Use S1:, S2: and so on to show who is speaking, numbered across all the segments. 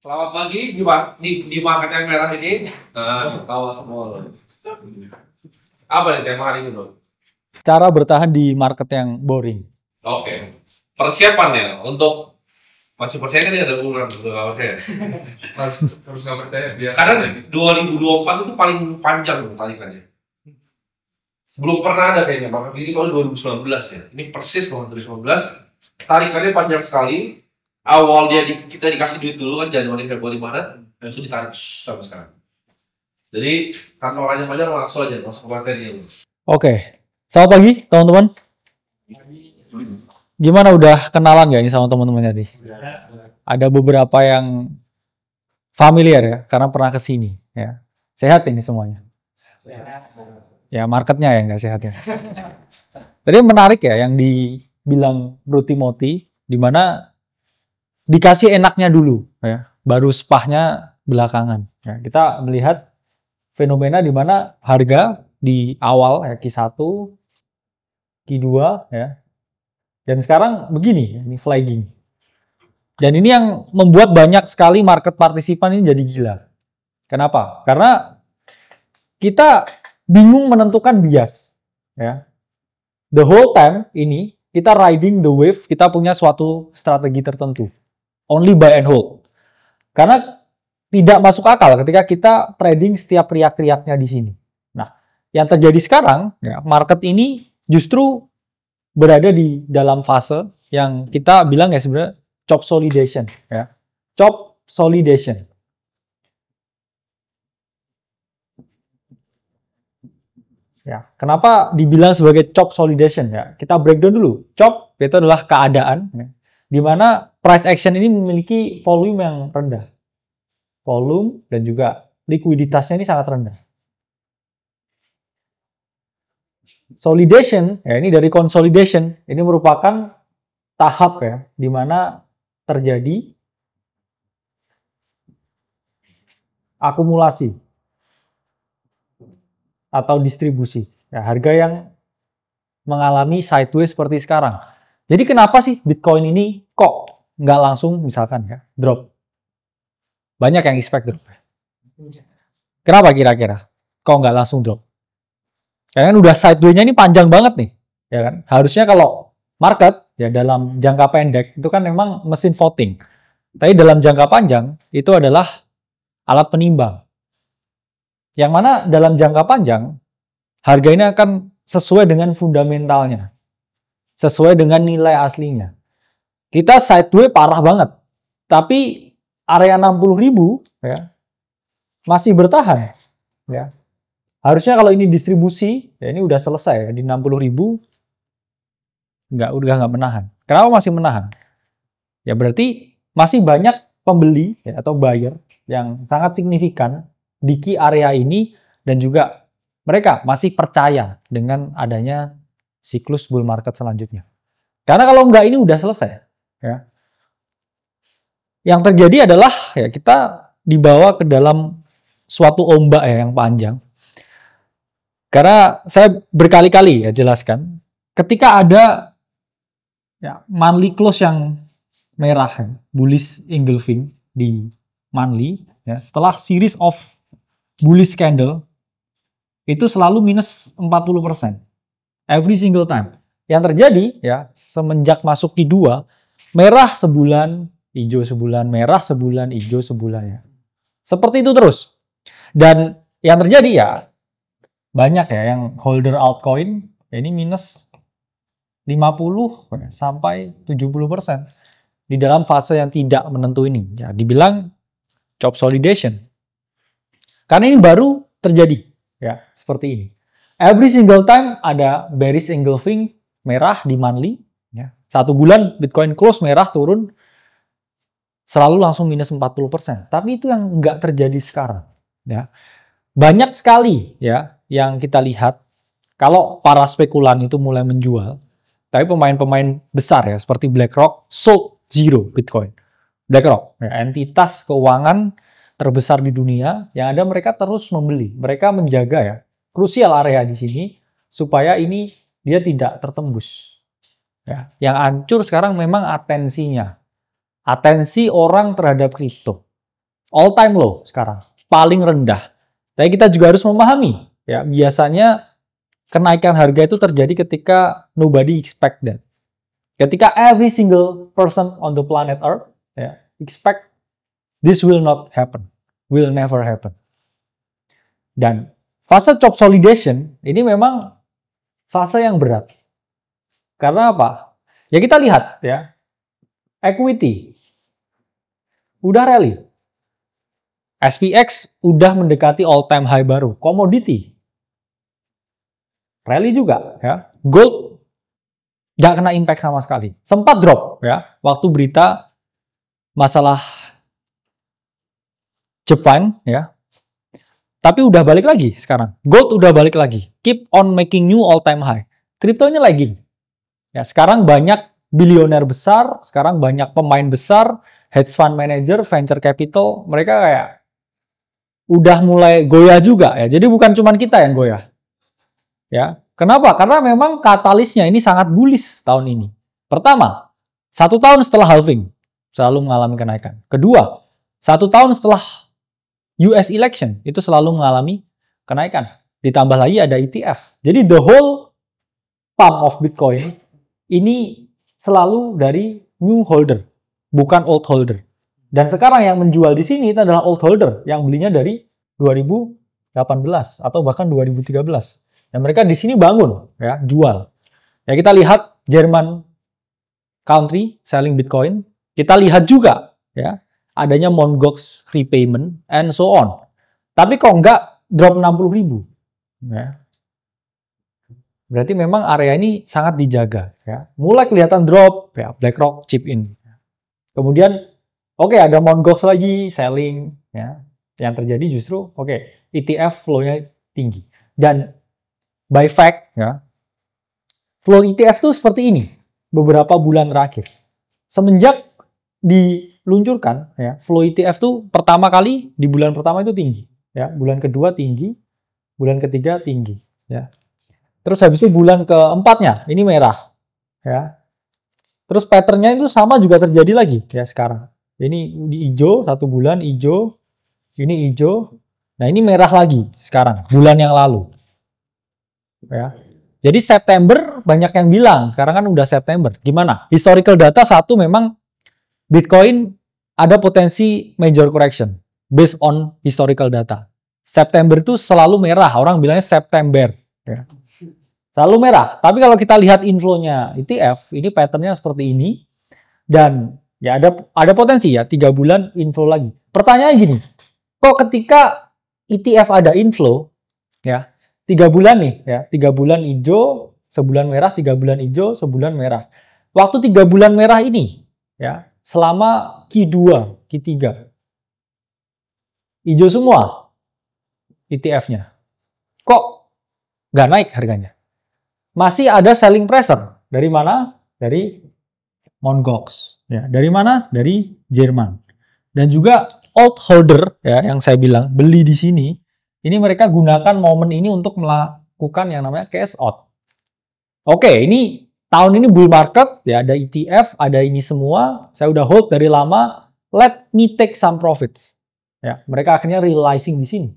S1: Selamat pagi di market yang merah ini. Nah, kawal semua. Apa nih tema hari ini, Bro?
S2: Cara bertahan di market yang boring.
S1: Oke. Persiapannya untuk masih percaya kan ada ukuran kalau saya.
S3: harus nggak percaya biar
S1: Karena 2024 itu paling panjang loh tarikannya. Belum pernah ada kayaknya, bahkan ini kalau 2019 ya. Ini persis banget 2019. Tarikannya panjang sekali. Awal kita dikasih duit dulu kan Januari, Februari, Maret, habis itu ditarik sampai sekarang. Jadi tanpa panjang-panjang langsung aja masuk ke materi.
S2: Oke. Selamat pagi teman-teman. Gimana, udah kenalan gak ini sama teman-temannya nih? Ada beberapa yang familiar ya, karena pernah kesini. Ya. Sehat ini semuanya? Ya, marketnya yang nggak sehat ya. Tadi menarik ya yang dibilang Bro Timothy, di mana dikasih enaknya dulu, ya, baru spahnya belakangan. Ya, kita melihat fenomena di mana harga di awal ya, Q1, Q2 ya, dan sekarang begini, ini flagging. Dan ini yang membuat banyak sekali market partisipan ini jadi gila. Kenapa? Karena kita bingung menentukan bias. Ya. The whole time ini kita riding the wave, kita punya suatu strategi tertentu. Only buy and hold. Karena tidak masuk akal ketika kita trading setiap riak-riaknya di sini. Nah, yang terjadi sekarang, ya, market ini justru berada di dalam fase yang kita bilang ya sebenarnya chop solidation. Ya. Chop solidation. Ya, kenapa dibilang sebagai chop solidation? Ya, kita breakdown dulu. Chop itu adalah keadaan, ya, di mana price action ini memiliki volume yang rendah. Volume dan juga likuiditasnya ini sangat rendah. Solidation, ya ini dari consolidation, ini merupakan tahap ya, di mana terjadi akumulasi atau distribusi. Ya, harga yang mengalami sideways seperti sekarang. Jadi kenapa sih Bitcoin ini kok nggak langsung misalkan ya drop? Banyak yang expect drop. Kenapa kira-kira kok nggak langsung drop? Karena udah sideways-nya ini panjang banget nih, ya kan? Harusnya kalau market ya dalam jangka pendek itu kan memang mesin voting. Tapi dalam jangka panjang itu adalah alat penimbang. Yang mana dalam jangka panjang harga ini akan sesuai dengan fundamentalnya. Sesuai dengan nilai aslinya. Kita sideways parah banget. Tapi area 60.000 ya masih bertahan ya. Harusnya kalau ini distribusi ya ini udah selesai ya, di 60.000 udah nggak menahan. Kenapa masih menahan? Ya berarti masih banyak pembeli ya, atau buyer yang sangat signifikan di key area ini, dan juga mereka masih percaya dengan adanya siklus bull market selanjutnya. Karena kalau enggak ini udah selesai ya. Yang terjadi adalah ya kita dibawa ke dalam suatu ombak ya yang panjang. Karena saya berkali-kali ya jelaskan, ketika ada ya monthly close yang merah ya, bullish engulfing di monthly ya, setelah series of bullish candle itu selalu minus 40% every single time. Yang terjadi ya semenjak masuk Q2, merah sebulan, hijau sebulan, merah sebulan, hijau sebulan ya. Seperti itu terus. Dan yang terjadi ya banyak ya yang holder altcoin ya ini minus 50 sampai 70% di dalam fase yang tidak menentu ini. Ya dibilang chop solidation. Karena ini baru terjadi ya seperti ini. Every single time ada bearish engulfing merah di monthly ya. 1 bulan Bitcoin close merah turun selalu langsung minus 40%. Tapi itu yang nggak terjadi sekarang ya. Banyak sekali ya yang kita lihat kalau para spekulan itu mulai menjual, tapi pemain-pemain besar ya seperti BlackRock sold zero Bitcoin. BlackRock ya, entitas keuangan terbesar di dunia, yang ada mereka terus membeli. Mereka menjaga ya krusial area di sini supaya ini dia tidak tertembus. Ya, yang hancur sekarang memang atensinya. Atensi orang terhadap kripto. all time low sekarang, paling rendah. Tapi kita juga harus memahami, ya biasanya kenaikan harga itu terjadi ketika nobody expect that. Ketika every single person on the planet Earth ya, expect this will not happen, will never happen. Dan fase consolidation ini memang fase yang berat. Karena apa? Ya kita lihat ya, equity udah rally. SPX udah mendekati all time high baru. Commodity rally juga ya. Gold nggak kena impact sama sekali. Sempat drop ya waktu berita masalah Jepang ya. Tapi udah balik lagi sekarang. Gold udah balik lagi. Keep on making new all time high. Kriptonya lagging. Ya, sekarang banyak bilioner besar, sekarang banyak pemain besar, hedge fund manager, venture capital, mereka kayak udah mulai goyah juga ya. Jadi bukan cuma kita yang goyah. Ya, kenapa? Karena memang katalisnya ini sangat bullish tahun ini. Pertama, 1 tahun setelah halving selalu mengalami kenaikan. Kedua, 1 tahun setelah US election itu selalu mengalami kenaikan. Ditambah lagi ada ETF. Jadi the whole pump of Bitcoin ini selalu dari new holder, bukan old holder. Dan sekarang yang menjual di sini itu adalah old holder yang belinya dari 2018 atau bahkan 2013. Dan mereka di sini bangun, ya, jual. Ya kita lihat Jerman country selling Bitcoin. Kita lihat juga, ya, adanya Mt. Gox repayment and so on. Tapi kok nggak drop 60.000? Ya. Berarti memang area ini sangat dijaga. Ya. Mulai kelihatan drop, ya, BlackRock chip in. Kemudian, oke, ada Mt. Gox lagi selling. Ya. Yang terjadi justru, ETF flow-nya tinggi. Dan by fact, ya, flow ETF itu seperti ini beberapa bulan terakhir. Semenjak diluncurkan, ya, flow ETF itu pertama kali di bulan pertama itu tinggi, ya, bulan kedua tinggi, bulan ketiga tinggi, ya. Terus habis itu bulan keempatnya ini merah, ya. Terus patternnya itu sama juga terjadi lagi, ya sekarang. Ini di hijau 1 bulan hijau, ini hijau, nah ini merah lagi sekarang bulan yang lalu, ya. Jadi September banyak yang bilang sekarang kan udah September, gimana? Historical data satu memang Bitcoin ada potensi major correction based on historical data. September itu selalu merah, orang bilangnya September. Ya. Selalu merah. Tapi kalau kita lihat inflow-nya ETF, ini pattern-nya seperti ini. Dan ya ada potensi ya, 3 bulan inflow lagi. Pertanyaannya gini, kok ketika ETF ada inflow, ya 3 bulan nih, ya 3 bulan hijau, sebulan merah, 3 bulan hijau, sebulan merah. Waktu 3 bulan merah ini, ya, selama Q2, Q3. Hijau semua ETF-nya. Kok nggak naik harganya? Masih ada selling pressure. Dari mana? Dari Mt. Gox. Ya, dari mana? Dari Jerman. Dan juga old holder, ya, yang saya bilang, beli di sini, ini mereka gunakan momen ini untuk melakukan yang namanya cash out. Oke, ini tahun ini bull market, ya ada ETF, ada ini semua. Saya udah hold dari lama. Let me take some profits. Ya, mereka akhirnya realizing di sini.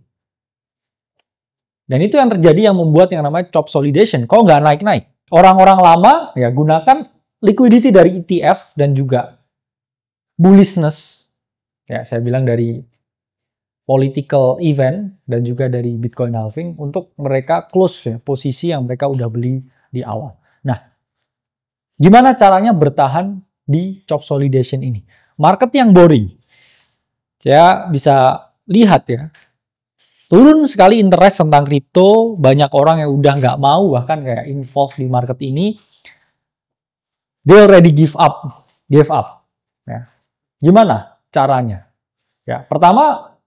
S2: Dan itu yang terjadi yang membuat yang namanya chop solidation. Kok nggak naik-naik? Orang-orang lama ya gunakan liquidity dari ETF dan juga bullishness. Ya, saya bilang dari political event dan juga dari Bitcoin halving untuk mereka close ya, posisi yang mereka udah beli di awal. Nah, gimana caranya bertahan di chop solidation ini? Market yang boring. Saya bisa lihat ya, turun sekali interest tentang kripto, banyak orang yang udah nggak mau bahkan kayak involved di market ini. They already give up. Ya. Gimana caranya? Ya, pertama,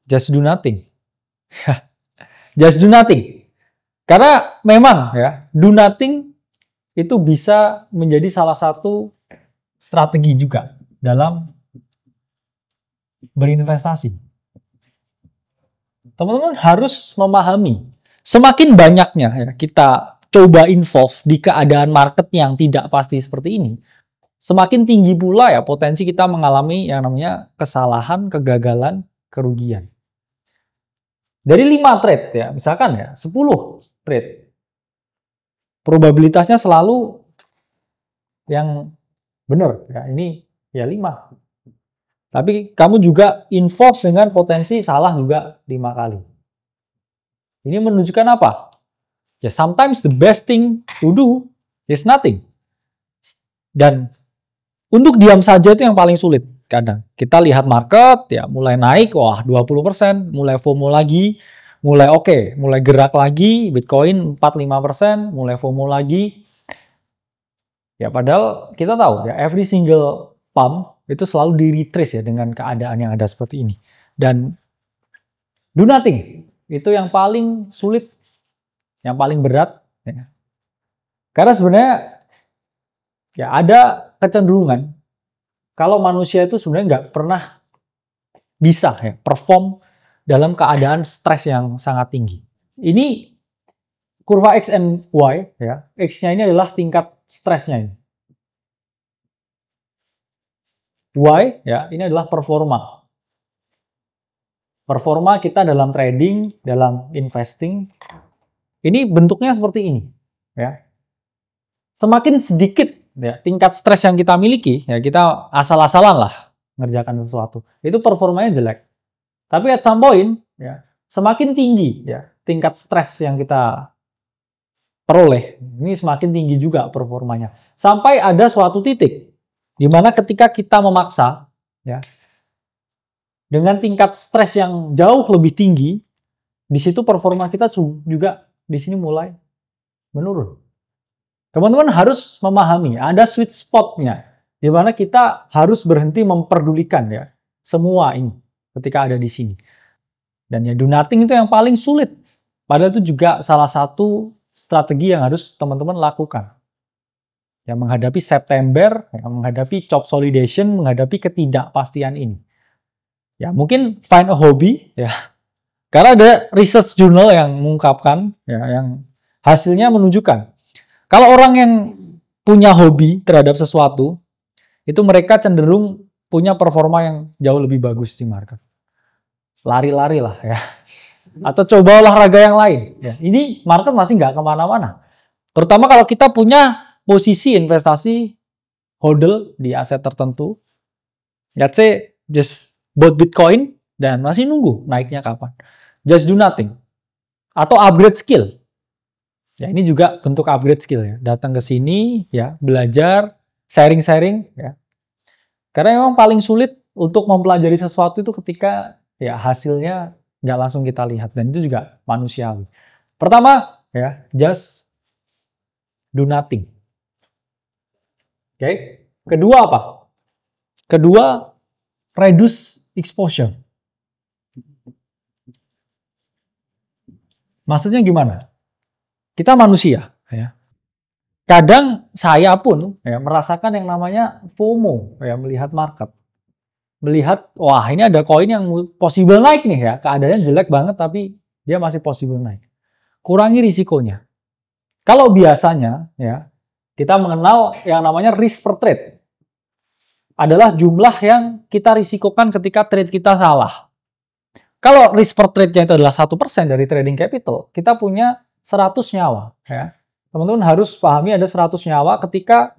S2: just do nothing. Just do nothing. Karena memang ya, do nothing itu bisa menjadi salah satu strategi juga dalam berinvestasi. Teman-teman harus memahami, semakin banyaknya ya, kita coba involve di keadaan market yang tidak pasti seperti ini, semakin tinggi pula ya potensi kita mengalami yang namanya kesalahan, kegagalan, kerugian. Dari 5 trade ya, misalkan ya 10 trade, probabilitasnya selalu yang benar ya, ini ya 5. Tapi kamu juga involve dengan potensi salah juga 5 kali. Ini menunjukkan apa? Ya, sometimes the best thing to do is nothing. Dan untuk diam saja itu yang paling sulit kadang. Kita lihat market ya mulai naik, wah 20%, mulai FOMO lagi, mulai mulai gerak lagi, Bitcoin 4-5%, mulai FOMO lagi. Ya padahal kita tahu ya every single pump itu selalu di retrace ya dengan keadaan yang ada seperti ini. Dan do nothing itu yang paling sulit, yang paling berat. Ya. Karena sebenarnya ya ada kecenderungan kalau manusia itu sebenarnya nggak pernah bisa ya perform dalam keadaan stres yang sangat tinggi. Ini kurva X and Y ya, X-nya ini adalah tingkat stresnya ini. Y ya, ini adalah performa. Performa kita dalam trading, dalam investing. Ini bentuknya seperti ini, ya. Semakin sedikit ya tingkat stres yang kita miliki, ya kita asal-asalan lah ngerjakan sesuatu. Itu performanya jelek. Tapi at some point, ya, semakin tinggi ya tingkat stres yang kita peroleh, ini semakin tinggi juga performanya. Sampai ada suatu titik di mana ketika kita memaksa ya dengan tingkat stres yang jauh lebih tinggi, di situ performa kita juga di sini mulai menurun. Teman-teman harus memahami ada sweet spot-nya di mana kita harus berhenti memperdulikan ya semua ini ketika ada di sini. Dan ya do nothing itu yang paling sulit. Padahal itu juga salah satu strategi yang harus teman-teman lakukan. Ya, menghadapi September, ya, menghadapi chop solidation, menghadapi ketidakpastian ini. Ya, mungkin find a hobby, ya. Karena ada research journal yang mengungkapkan, ya, yang hasilnya menunjukkan kalau orang yang punya hobi terhadap sesuatu, itu mereka cenderung punya performa yang jauh lebih bagus di market. Lari-lari lah, ya. Atau coba olahraga yang lain. Ya. Ini market masih nggak kemana-mana. Terutama kalau kita punya posisi investasi hodl di aset tertentu, let's say just bought Bitcoin dan masih nunggu naiknya kapan. Just do nothing. Atau upgrade skill. Ya ini juga bentuk upgrade skill ya. Datang ke sini ya, belajar, sharing-sharing ya. Karena memang paling sulit untuk mempelajari sesuatu itu ketika ya hasilnya nggak langsung kita lihat, dan itu juga manusiawi. Pertama ya, just do nothing. Oke. Kedua apa? Kedua, reduce exposure. Maksudnya gimana? Kita manusia, ya. Kadang saya pun ya, merasakan yang namanya FOMO, ya, melihat market. Melihat, wah ini ada koin yang possible naik nih ya, keadaannya jelek banget tapi dia masih possible naik. Kurangi risikonya. Kalau biasanya ya, kita mengenal yang namanya risk per trade. Adalah jumlah yang kita risikokan ketika trade kita salah. Kalau risk per trade-nya itu adalah 1% dari trading capital, kita punya 100 nyawa. Ya. Teman-teman harus pahami ada 100 nyawa ketika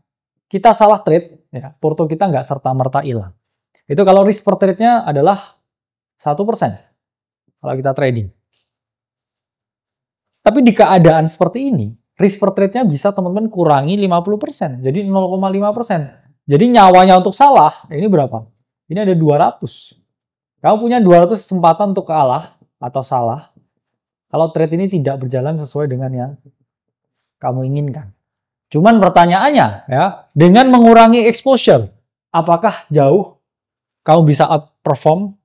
S2: kita salah trade, ya, porto kita nggak serta-merta hilang. Itu kalau risk per trade-nya adalah 1% kalau kita trading. Tapi di keadaan seperti ini, risk per trade-nya bisa teman-teman kurangi 50%, jadi 0,5%. Jadi nyawanya untuk salah, ini berapa? Ini ada 200. Kamu punya 200 kesempatan untuk kalah atau salah, kalau trade ini tidak berjalan sesuai dengan yang kamu inginkan. Cuman pertanyaannya, ya, dengan mengurangi exposure, apakah jauh kamu bisa outperform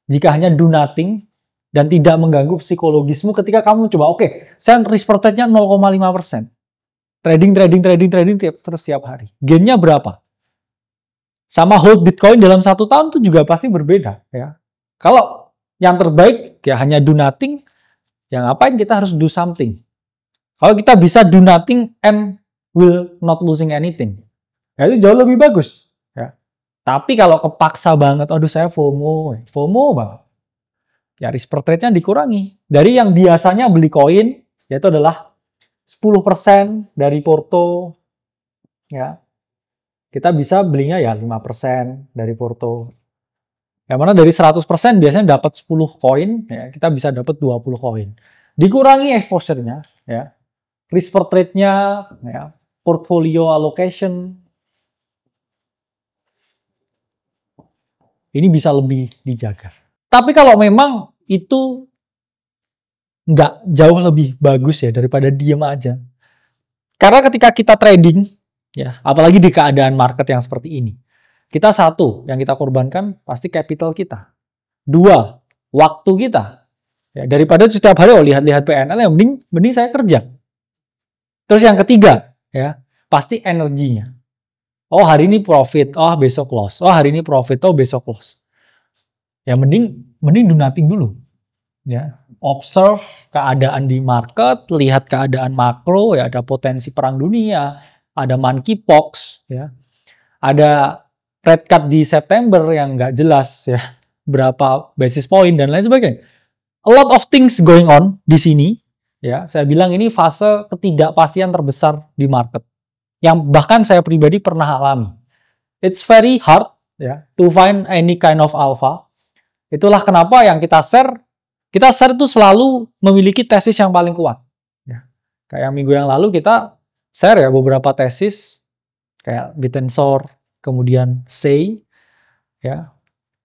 S2: jika hanya do nothing dan tidak mengganggu psikologismu ketika kamu coba, oke, saya risk per trade-nya 0,5%. Trading terus tiap hari. Gain-nya berapa? Sama hold Bitcoin dalam 1 tahun itu juga pasti berbeda. Ya. Kalau yang terbaik ya hanya do nothing, ya ngapain kita harus do something? Kalau kita bisa do nothing and will not losing anything. Ya itu jauh lebih bagus. Ya. Tapi kalau kepaksa banget, aduh saya FOMO banget. Ya risk per trade-nya dikurangi. Dari yang biasanya beli koin, yaitu adalah 10% dari porto, ya kita bisa belinya ya 5% dari porto. Yang mana dari 100% biasanya dapat 10 koin, ya kita bisa dapat 20 koin. Dikurangi exposure-nya, ya. Risk per trade-nya, ya, portfolio allocation, ini bisa lebih dijaga. Tapi kalau memang itu nggak jauh lebih bagus ya daripada diem aja. Karena ketika kita trading, ya apalagi di keadaan market yang seperti ini, kita satu, yang kita korbankan pasti capital kita. Dua, waktu kita. Ya, daripada setiap hari lihat-lihat PNL, ya mending saya kerja. Terus yang ketiga, ya pasti energinya. Oh hari ini profit, oh besok loss. Oh hari ini profit, oh besok loss. Ya mending do nothing dulu. Ya, observe keadaan di market, lihat keadaan makro, ya ada potensi perang dunia, ada monkeypox, ya. Ada rate cut di September yang nggak jelas ya, berapa basis point dan lain sebagainya. A lot of things going on di sini, ya. Saya bilang ini fase ketidakpastian terbesar di market. Yang bahkan saya pribadi pernah alami. It's very hard ya to find any kind of alpha. Itulah kenapa yang kita share itu selalu memiliki tesis yang paling kuat. Ya. Kayak minggu yang lalu kita share ya beberapa tesis kayak Bitensor, kemudian SEI, ya,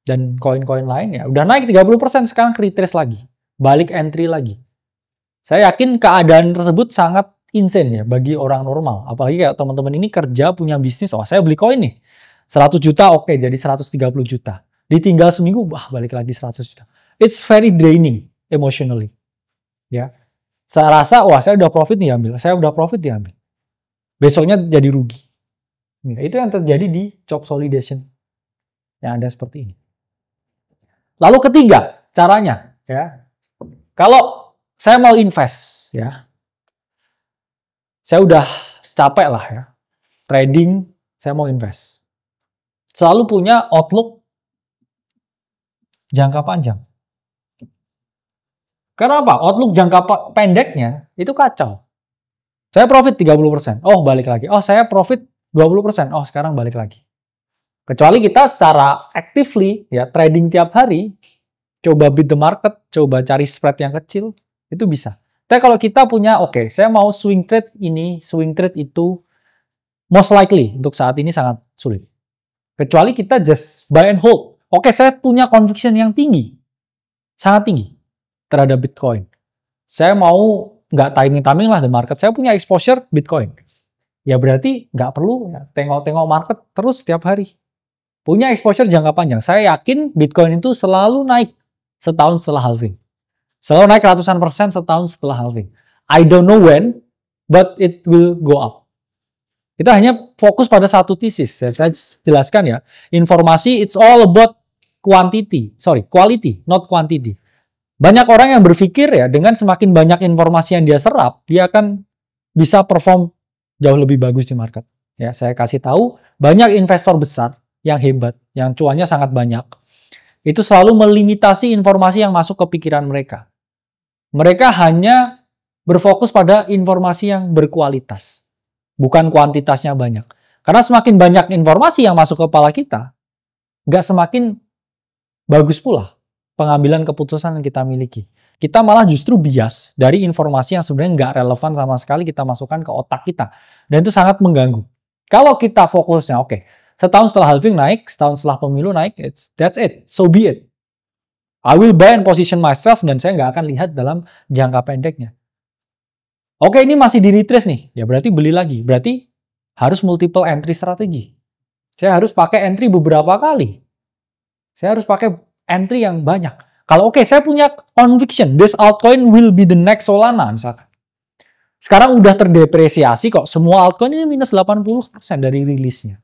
S2: dan koin-koin lain ya. Udah naik 30%, sekarang retrace lagi. Balik entry lagi. Saya yakin keadaan tersebut sangat insane ya bagi orang normal. Apalagi kayak teman-teman ini kerja, punya bisnis. Oh saya beli koin nih. 100 juta oke, jadi 130 juta. Ditinggal seminggu, wah balik lagi 100 juta. It's very draining emotionally. Ya. Saya rasa, wah saya udah profit nih ambil. Saya udah profit diambil. Besoknya jadi rugi. Nah, itu yang terjadi di chop solidation. Yang ada seperti ini. Lalu ketiga, caranya. Ya. Kalau saya mau invest, ya. Saya udah capek lah ya. Trading, saya mau invest. Selalu punya outlook jangka panjang. Karena apa? Outlook jangka pendeknya itu kacau. Saya profit 30%. Oh, balik lagi. Oh, saya profit 20%. Oh, sekarang balik lagi. Kecuali kita secara actively ya trading tiap hari, coba beat the market, coba cari spread yang kecil, itu bisa. Tapi kalau kita punya, oke, saya mau swing trade ini, swing trade itu, most likely untuk saat ini sangat sulit. Kecuali kita just buy and hold. Oke, saya punya conviction yang tinggi. Sangat tinggi terhadap Bitcoin. Saya mau nggak timing-timing lah the market. Saya punya exposure Bitcoin. Ya berarti nggak perlu ya, tengok-tengok market terus setiap hari. Punya exposure jangka panjang. Saya yakin Bitcoin itu selalu naik setahun setelah halving. Selalu naik ratusan persen setahun setelah halving. I don't know when, but it will go up. Kita hanya fokus pada satu tesis. Saya jelaskan ya. Informasi, it's all about quality, not quantity. Banyak orang yang berpikir ya dengan semakin banyak informasi yang dia serap, dia akan bisa perform jauh lebih bagus di market. Ya, saya kasih tahu banyak investor besar yang hebat, yang cuannya sangat banyak. Itu selalu melimitasi informasi yang masuk ke pikiran mereka. Mereka hanya berfokus pada informasi yang berkualitas, bukan kuantitasnya banyak. Karena semakin banyak informasi yang masuk ke kepala kita, nggak semakin bagus pula pengambilan keputusan yang kita miliki. Kita malah justru bias dari informasi yang sebenarnya nggak relevan sama sekali kita masukkan ke otak kita. Dan itu sangat mengganggu. Kalau kita fokusnya, oke, setahun setelah halving naik, setahun setelah pemilu naik, that's it, so be it. I will buy and position myself dan saya nggak akan lihat dalam jangka pendeknya. Oke, ini masih di retrace nih, ya berarti beli lagi. Berarti harus multiple entry strategi. Saya harus pakai entry beberapa kali. Saya harus pakai entry yang banyak. Kalau oke, saya punya conviction, this altcoin will be the next Solana misalkan. Sekarang udah terdepresiasi kok, semua altcoin ini minus 80% dari rilisnya.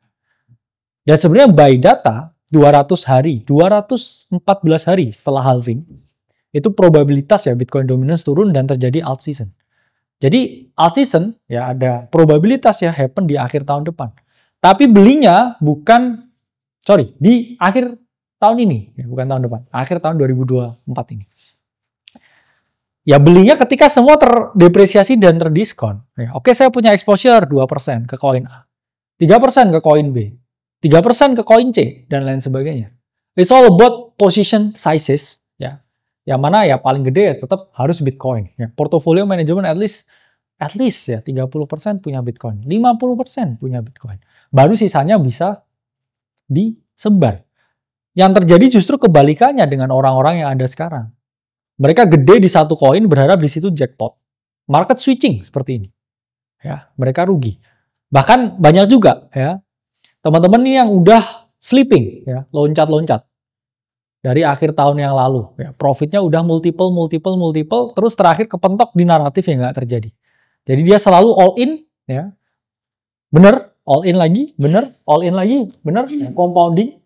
S2: Dan sebenarnya by data, 214 hari setelah halving, itu probabilitas ya Bitcoin dominance turun dan terjadi alt season. Jadi alt season ya ada probabilitas ya happen di akhir tahun depan. Tapi belinya di akhir tahun ini, ya, bukan tahun depan, akhir tahun 2024 ini. Ya belinya ketika semua terdepresiasi dan terdiskon. Ya, oke, saya punya exposure 2% ke koin A, 3% ke koin B, 3% ke koin C, dan lain sebagainya. It's all about position sizes, ya. Yang mana ya paling gede ya tetap harus Bitcoin. Ya, portfolio manajemen at least ya 30% punya Bitcoin, 50% punya Bitcoin. Baru sisanya bisa disebar. Yang terjadi justru kebalikannya dengan orang-orang yang ada sekarang. Mereka gede di satu koin berharap di situ jackpot. Market switching seperti ini. Ya, mereka rugi. Bahkan banyak juga ya teman-teman ini yang udah flipping ya, loncat-loncat dari akhir tahun yang lalu ya, profitnya udah multiple terus terakhir kepentok di naratif yang nggak terjadi. Jadi dia selalu all in ya. Bener, all in lagi, bener, all in lagi, bener, ya, compounding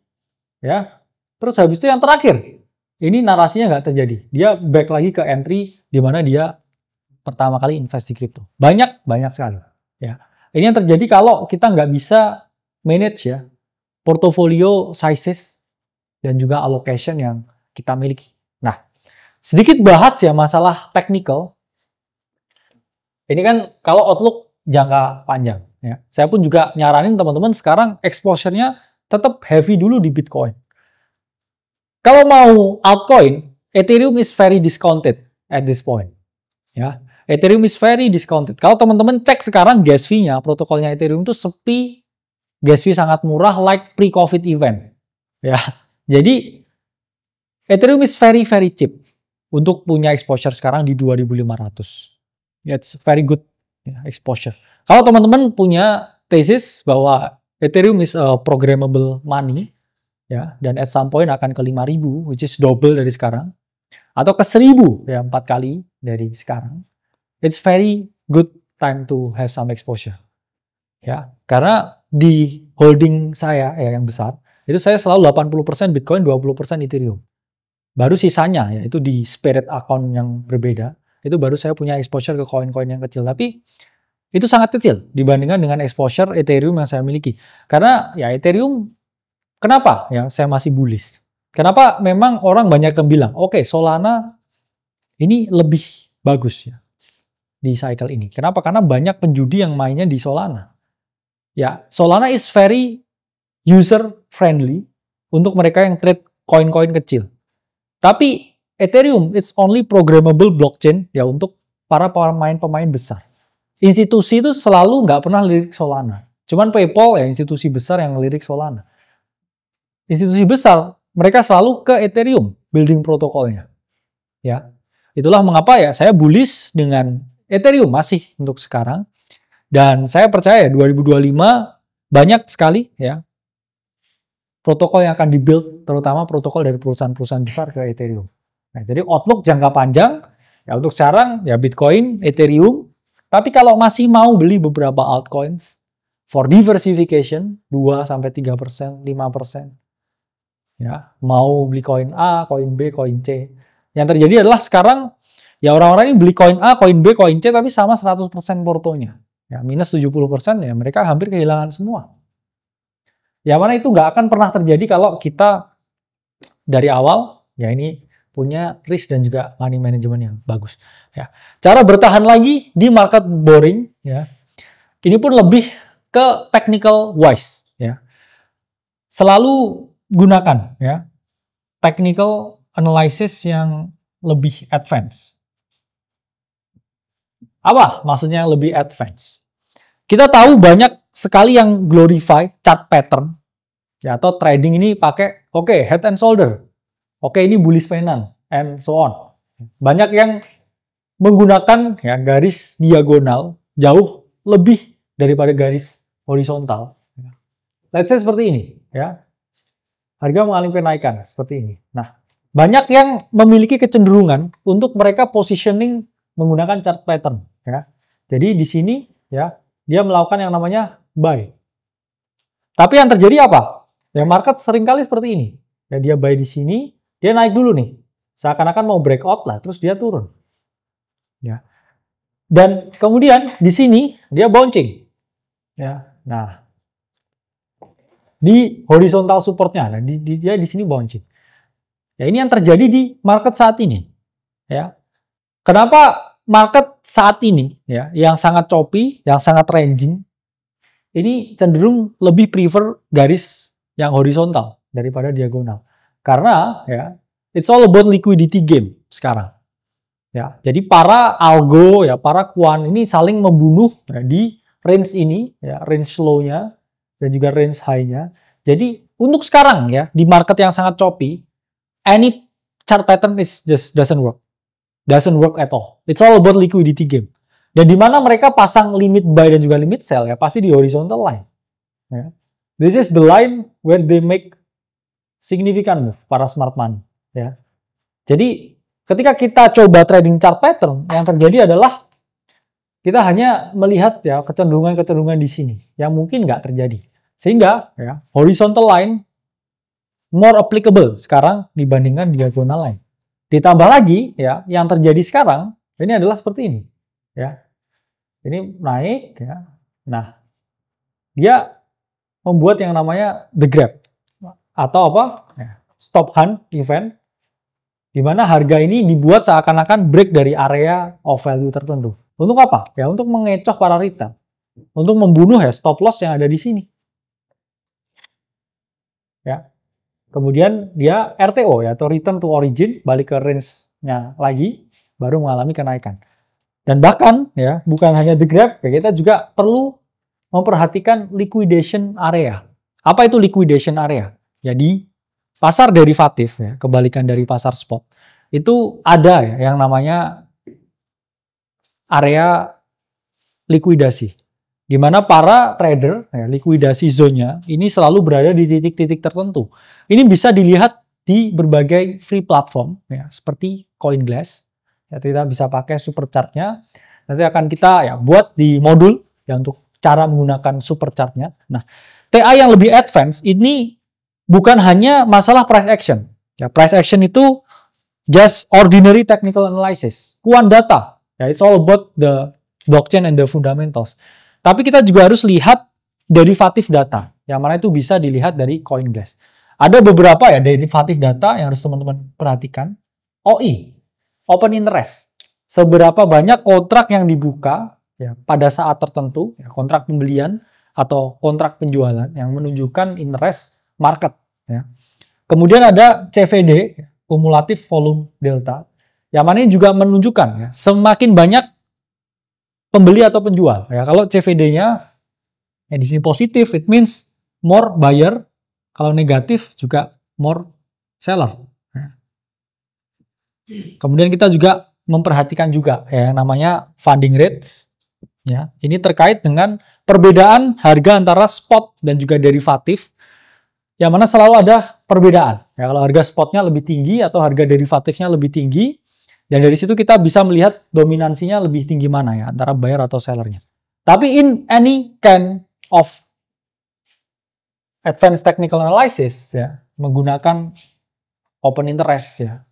S2: ya. Terus habis itu yang terakhir, ini narasinya nggak terjadi. Dia back lagi ke entry di mana dia pertama kali invest di kripto. Banyak sekali. Ya. Ini yang terjadi kalau kita nggak bisa manage ya portfolio sizes dan juga allocation yang kita miliki. Nah, sedikit bahas ya masalah technical. Ini kan kalau outlook jangka panjang. Ya. Saya pun juga nyaranin teman-teman sekarang exposure-nya tetap heavy dulu di Bitcoin. Kalau mau altcoin, Ethereum is very discounted at this point. Ya, Ethereum is very discounted. Kalau teman-teman cek sekarang gas fee-nya, protokolnya Ethereum itu sepi, gas fee sangat murah, like pre-COVID event. Ya, jadi Ethereum is very cheap untuk punya exposure sekarang di 2.500. It's very good ya, exposure. Kalau teman-teman punya thesis bahwa Ethereum is a programmable money, ya, dan at some point akan ke 5.000, which is double dari sekarang, atau ke 1.000, ya 4 kali dari sekarang. It's very good time to have some exposure. Ya, karena di holding saya ya yang besar, itu saya selalu 80% Bitcoin, 20% Ethereum. Baru sisanya ya itu di spirit account yang berbeda, itu baru saya punya exposure ke koin-koin yang kecil. Tapi itu sangat kecil dibandingkan dengan exposure Ethereum yang saya miliki. Karena ya Ethereum, kenapa ya saya masih bullish? Kenapa memang orang banyak yang bilang, oke, Solana ini lebih bagus ya di cycle ini. Kenapa? Karena banyak penjudi yang mainnya di Solana. Ya, Solana is very user friendly untuk mereka yang trade koin-koin kecil. Tapi Ethereum it's only programmable blockchain ya untuk para pemain-pemain besar. Institusi itu selalu nggak pernah lirik Solana. Cuman PayPal ya institusi besar yang lirik Solana. Institusi besar mereka selalu ke Ethereum building protokolnya. Ya. Itulah mengapa ya saya bullish dengan Ethereum masih untuk sekarang. Dan saya percaya 2025 banyak sekali ya protokol yang akan dibuild, terutama protokol dari perusahaan-perusahaan besar ke Ethereum. Nah, jadi outlook jangka panjang ya untuk sekarang ya Bitcoin, Ethereum. Tapi kalau masih mau beli beberapa altcoins for diversification 2-3%, 5%. Ya, mau beli koin A, koin B, koin C. Yang terjadi adalah sekarang ya orang-orang ini beli koin A, koin B, koin C tapi sama 100% portonya. Ya, minus 70% ya mereka hampir kehilangan semua. Ya mana itu nggak akan pernah terjadi kalau kita dari awal ya ini punya risk dan juga money management yang bagus. Ya, cara bertahan lagi di market boring ya. Ini pun lebih ke technical wise ya. Selalu gunakan ya technical analysis yang lebih advance. Apa maksudnya lebih advance? Kita tahu banyak sekali yang glorify chart pattern ya atau trading ini pakai head and shoulder. Ini bullish pennant and so on. Banyak yang menggunakan ya garis diagonal jauh lebih daripada garis horizontal. Let's say seperti ini ya. Harga mengalami kenaikan seperti ini. Nah, banyak yang memiliki kecenderungan untuk mereka positioning menggunakan chart pattern ya. Jadi di sini ya dia melakukan yang namanya buy. Tapi yang terjadi apa? Ya market seringkali seperti ini. Ya dia buy di sini, dia naik dulu nih. Seakan-akan mau breakout lah, terus dia turun. Ya. Dan kemudian di sini dia bouncing. Ya. Nah, di horizontal supportnya. Nah, dia di sini bouncing. Ya, ini yang terjadi di market saat ini. Ya. Kenapa market saat ini ya yang sangat choppy, yang sangat ranging, ini cenderung lebih prefer garis yang horizontal daripada diagonal. Karena ya it's all about liquidity game sekarang. Ya, jadi para algo ya, para quant ini saling membunuh ya, di range ini ya, range low-nya dan juga range high-nya. Jadi untuk sekarang ya di market yang sangat choppy, any chart pattern is just doesn't work at all. It's all about liquidity game. Dan di mana mereka pasang limit buy dan juga limit sell ya pasti di horizontal line. Ya. This is the line where they make significant move para smart money. Ya. Jadi ketika kita coba trading chart pattern, yang terjadi adalah kita hanya melihat ya kecenderungan-kecenderungan di sini yang mungkin nggak terjadi. Sehingga ya horizontal line more applicable sekarang dibandingkan diagonal line. Ditambah lagi ya yang terjadi sekarang ini adalah seperti ini ya. Ini naik ya. Nah, dia membuat yang namanya the grab atau apa? Ya, stop hunt event di mana harga ini dibuat seakan-akan break dari area of value tertentu. Untuk apa? Ya untuk mengecoh para retail. Untuk membunuh ya stop loss yang ada di sini. Ya. Kemudian dia RTO ya atau return to origin, balik ke range-nya lagi baru mengalami kenaikan. Dan bahkan ya bukan hanya the grab, ya, kita juga perlu memperhatikan liquidation area. Apa itu liquidation area? Jadi pasar derivatif ya, kebalikan dari pasar spot, itu ada ya yang namanya area likuidasi. Di mana para trader, ya, likuidasi zone-nya ini selalu berada di titik-titik tertentu. Ini bisa dilihat di berbagai free platform, ya, seperti CoinGlass. Ya, kita bisa pakai super chart-nya. Nanti akan kita ya buat di modul ya untuk cara menggunakan super chart-nya. Nah, TA yang lebih advance ini bukan hanya masalah price action. Ya, price action itu just ordinary technical analysis, quant data. Ya, it's all about the blockchain and the fundamentals. Tapi kita juga harus lihat derivatif data, yang mana itu bisa dilihat dari CoinGlass. Ada beberapa ya derivatif data yang harus teman-teman perhatikan. OI, open interest. Seberapa banyak kontrak yang dibuka ya pada saat tertentu, ya, kontrak pembelian atau kontrak penjualan yang menunjukkan interest market. Ya. Kemudian ada CVD, cumulative volume delta, yang mana ini juga menunjukkan ya, semakin banyak pembeli atau penjual. Ya, kalau CVD-nya ya di sini positif, it means more buyer. Kalau negatif juga more seller. Ya. Kemudian kita juga memperhatikan juga ya namanya funding rates. Ya, ini terkait dengan perbedaan harga antara spot dan juga derivatif. Yang mana selalu ada perbedaan. Ya, kalau harga spotnya lebih tinggi atau harga derivatifnya lebih tinggi. Dan dari situ kita bisa melihat dominansinya lebih tinggi mana ya, antara buyer atau sellernya. Tapi in any kind of advanced technical analysis, ya, menggunakan open interest, ya,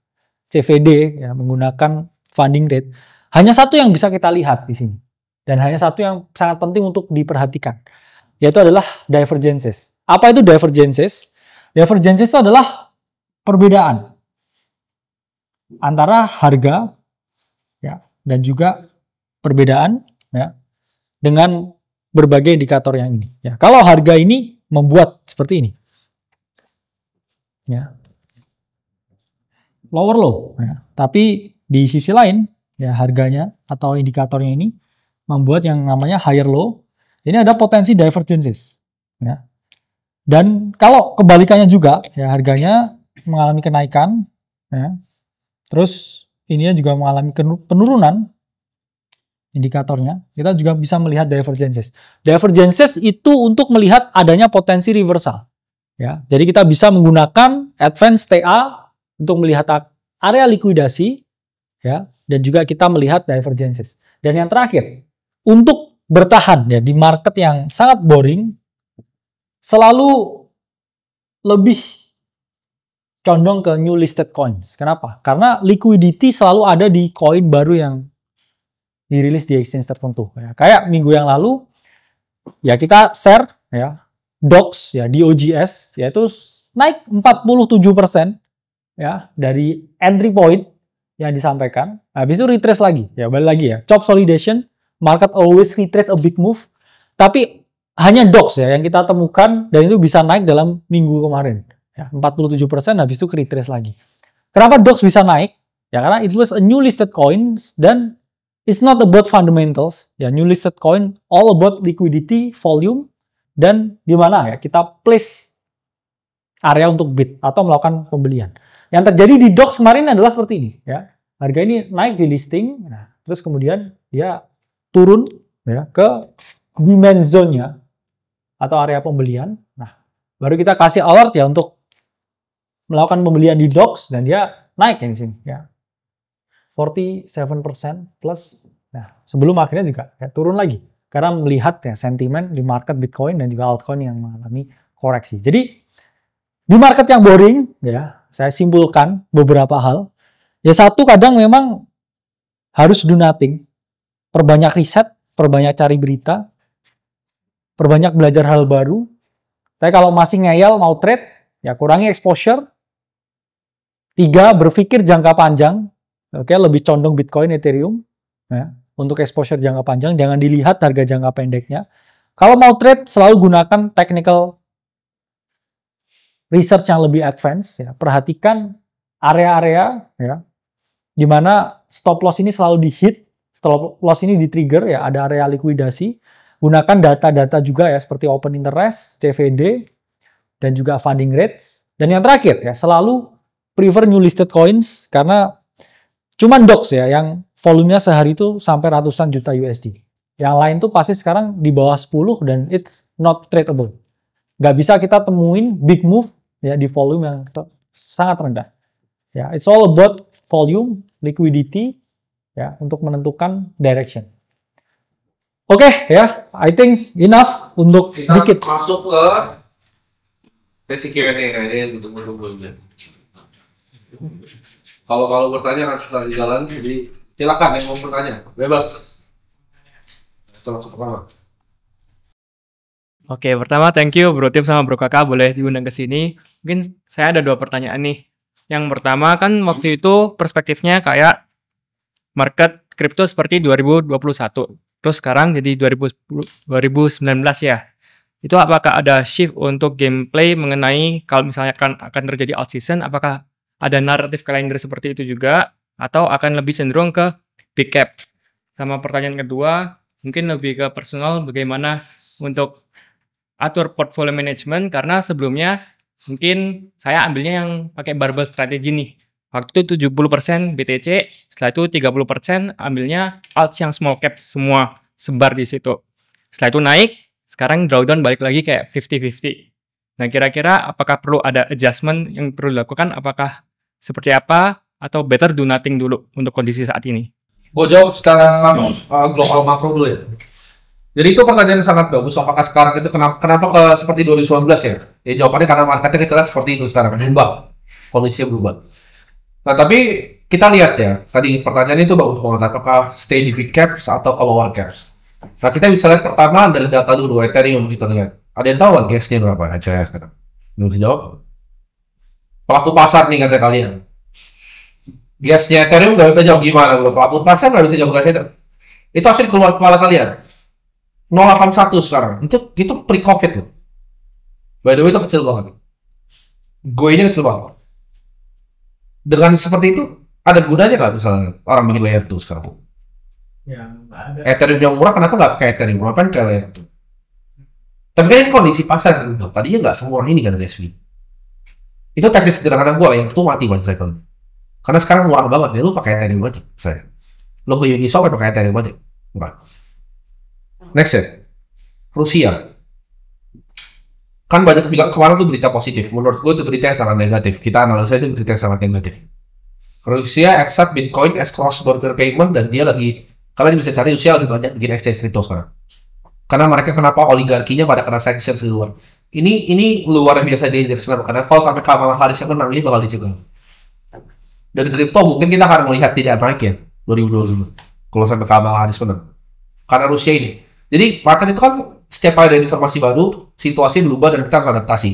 S2: CVD, ya, menggunakan funding rate, hanya satu yang bisa kita lihat di sini. Dan hanya satu yang sangat penting untuk diperhatikan, yaitu adalah divergences. Apa itu divergences? Divergences itu adalah perbedaan antara harga ya dan juga perbedaan ya dengan berbagai indikator yang ini ya. Kalau harga ini membuat seperti ini ya lower low ya, tapi di sisi lain ya harganya atau indikatornya ini membuat yang namanya higher low, ini ada potensi divergences ya. Dan kalau kebalikannya juga ya harganya mengalami kenaikan ya, terus ininya juga mengalami penurunan indikatornya, kita juga bisa melihat divergences. Divergences itu untuk melihat adanya potensi reversal. Ya, jadi kita bisa menggunakan advanced TA untuk melihat area likuidasi, ya, dan juga kita melihat divergences. Dan yang terakhir, untuk bertahan ya di market yang sangat boring, selalu lebih condong ke new listed coins. Kenapa? Karena liquidity selalu ada di koin baru yang dirilis di exchange tertentu. Ya, kayak minggu yang lalu, ya kita share ya DOX ya, DOGS yaitu naik 47% ya dari entry point yang disampaikan. Habis itu retrace lagi, ya balik lagi ya. Chop solidation, market always retrace a big move. Tapi hanya DOX ya yang kita temukan dan itu bisa naik dalam minggu kemarin. Ya, 47% habis itu ke retrace lagi. Kenapa DOX bisa naik? Ya karena it was a new listed coins dan it's not about fundamentals. Ya, new listed coin all about liquidity, volume, dan di mana ya kita place area untuk bid atau melakukan pembelian. Yang terjadi di DOX kemarin adalah seperti ini ya. Harga ini naik di listing, nah, terus kemudian dia turun ya ke demand zone-nya atau area pembelian. Nah, baru kita kasih alert ya untuk melakukan pembelian di DOX dan dia naik yang di sini ya. 47% plus. Nah, sebelum akhirnya juga ya, turun lagi karena melihat ya sentimen di market Bitcoin dan juga altcoin yang mengalami koreksi. Jadi di market yang boring ya, saya simpulkan beberapa hal. Ya satu, kadang memang harus do nothing. Perbanyak riset, perbanyak cari berita, perbanyak belajar hal baru. Tapi kalau masih ngeyel mau trade, ya kurangi exposure. 3, berpikir jangka panjang. Oke, lebih condong Bitcoin, Ethereum ya. Untuk exposure jangka panjang, jangan dilihat harga jangka pendeknya. Kalau mau trade, selalu gunakan technical research yang lebih advance. Ya. Perhatikan area-area ya, di mana stop loss ini selalu di-hit, stop loss ini di-trigger, ya, ada area likuidasi. Gunakan data-data juga ya, seperti open interest, CVD, dan juga funding rates. Dan yang terakhir, ya, selalu prefer new listed coins, karena cuman DOX ya, yang volumenya sehari itu sampai ratusan juta USD. Yang lain tuh pasti sekarang di bawah 10 dan it's not tradable. Nggak bisa kita temuin big move ya di volume yang sangat rendah. Ya, it's all about volume, liquidity ya untuk menentukan direction. Oke, ya, I think enough untuk
S1: Kita
S2: sedikit
S1: masuk ke sesi Q&A kayaknya untuk menunggunya. Kalau bertanya akan selesai di jalan, jadi silakan yang mau bertanya, bebas. Kita langsung pertama.
S4: Oke, pertama thank you Bro Tim sama Bro Kakak boleh diundang ke sini. Mungkin saya ada 2 pertanyaan nih. Yang pertama kan waktu itu perspektifnya kayak market kripto seperti 2021. Terus sekarang jadi 2019 ya. Itu apakah ada shift untuk gameplay mengenai kalau misalnya akan terjadi alt season, apakah ada naratif kalender seperti itu juga atau akan lebih cenderung ke big cap? Sama pertanyaan kedua, mungkin lebih ke personal, bagaimana untuk atur portfolio management, karena sebelumnya mungkin saya ambilnya yang pakai barbell strategy nih. Waktu itu 70% BTC, setelah itu 30% ambilnya alts yang small cap semua sebar di situ. Setelah itu naik, sekarang drawdown balik lagi kayak 50-50. Nah, kira-kira apakah perlu ada adjustment yang perlu dilakukan? Apakah seperti apa? Atau better do nothing dulu untuk kondisi saat ini?
S1: Gue jawab secara global makro dulu ya. Jadi itu pertanyaan yang sangat bagus. Apakah sekarang itu kenapa ke seperti 2019 ya? Ya jawabannya karena marketnya kita lihat seperti itu sekarang, berubah, kondisinya berubah. Nah tapi kita lihat ya, tadi pertanyaan itu bagus banget. Apakah stay di big caps atau ke lower caps? Nah kita bisa lihat pertama dari data dulu Ethereum kita lihat. Ada yang tahu gas-nya berapa? HCS kan? Bisa jawab? Pelaku pasar nih kata kalian. Gasnya Ethereum nggak bisa jawab gimana bro. Pelaku pasar nggak bisa jawab gasnya. Itu hasil keluar kepala kalian. 081 sekarang. Itu pre-COVID loh. By the way itu kecil banget. Gue ini kecil banget. Dengan seperti itu ada gunanya nggak misalnya orang bikin layer 2 sekarang?
S2: ya, ada.
S1: Ethereum yang murah kenapa nggak pakai Ethereum? Ngapain kayak layer 2? Tapi kan ini kondisi pasar kan. Tadinya nggak semua ini kan SW. Itu tesis sederhana gue yang itu mati buat saya. Karena sekarang murah banget ya, lu pakai Ethereum aja saya. Lu ke Uniswap pakai Ethereum aja. Enggak. Next ya. Rusia. Kan banyak bilang kemarin tuh berita positif. Menurut gue itu berita yang sangat negatif. Kita analisa itu berita yang sangat negatif. Rusia accept Bitcoin as cross-border payment dan dia lagi, kalian bisa cari Rusia lebih banyak bikin exchange crypto sekarang. Karena mereka kenapa oligarkinya pada kena sanctions di luar. Ini luar biasa dangerous karena kalau sampai Kamala Harris yang menang ini bakal dicegah. Dan kripto mungkin kita akan melihat tidak naik ya 2025 kalau sampai Kamala Harris menang. Karena Rusia ini. Jadi market itu kan setiap kali ada informasi baru, situasi berubah dan kita harus adaptasi.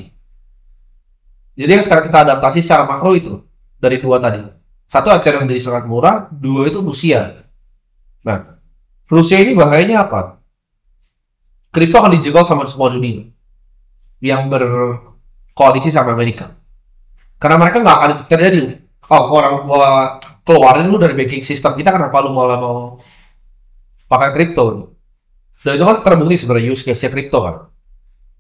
S1: Jadi yang sekarang kita adaptasi secara makro itu dari dua tadi. Satu, Ethereum jadi sangat murah, dua itu Rusia. Nah, Rusia ini bahayanya apa? Kripto akan dijegal sama semua dunia yang berkoalisi sama Amerika. Karena mereka nggak akan terjadi. Orang gua keluarin lu dari banking system kita, kenapa lu malah mau pakai kripto? Dan itu kan terbukti sebenarnya use case-nya kripto kan.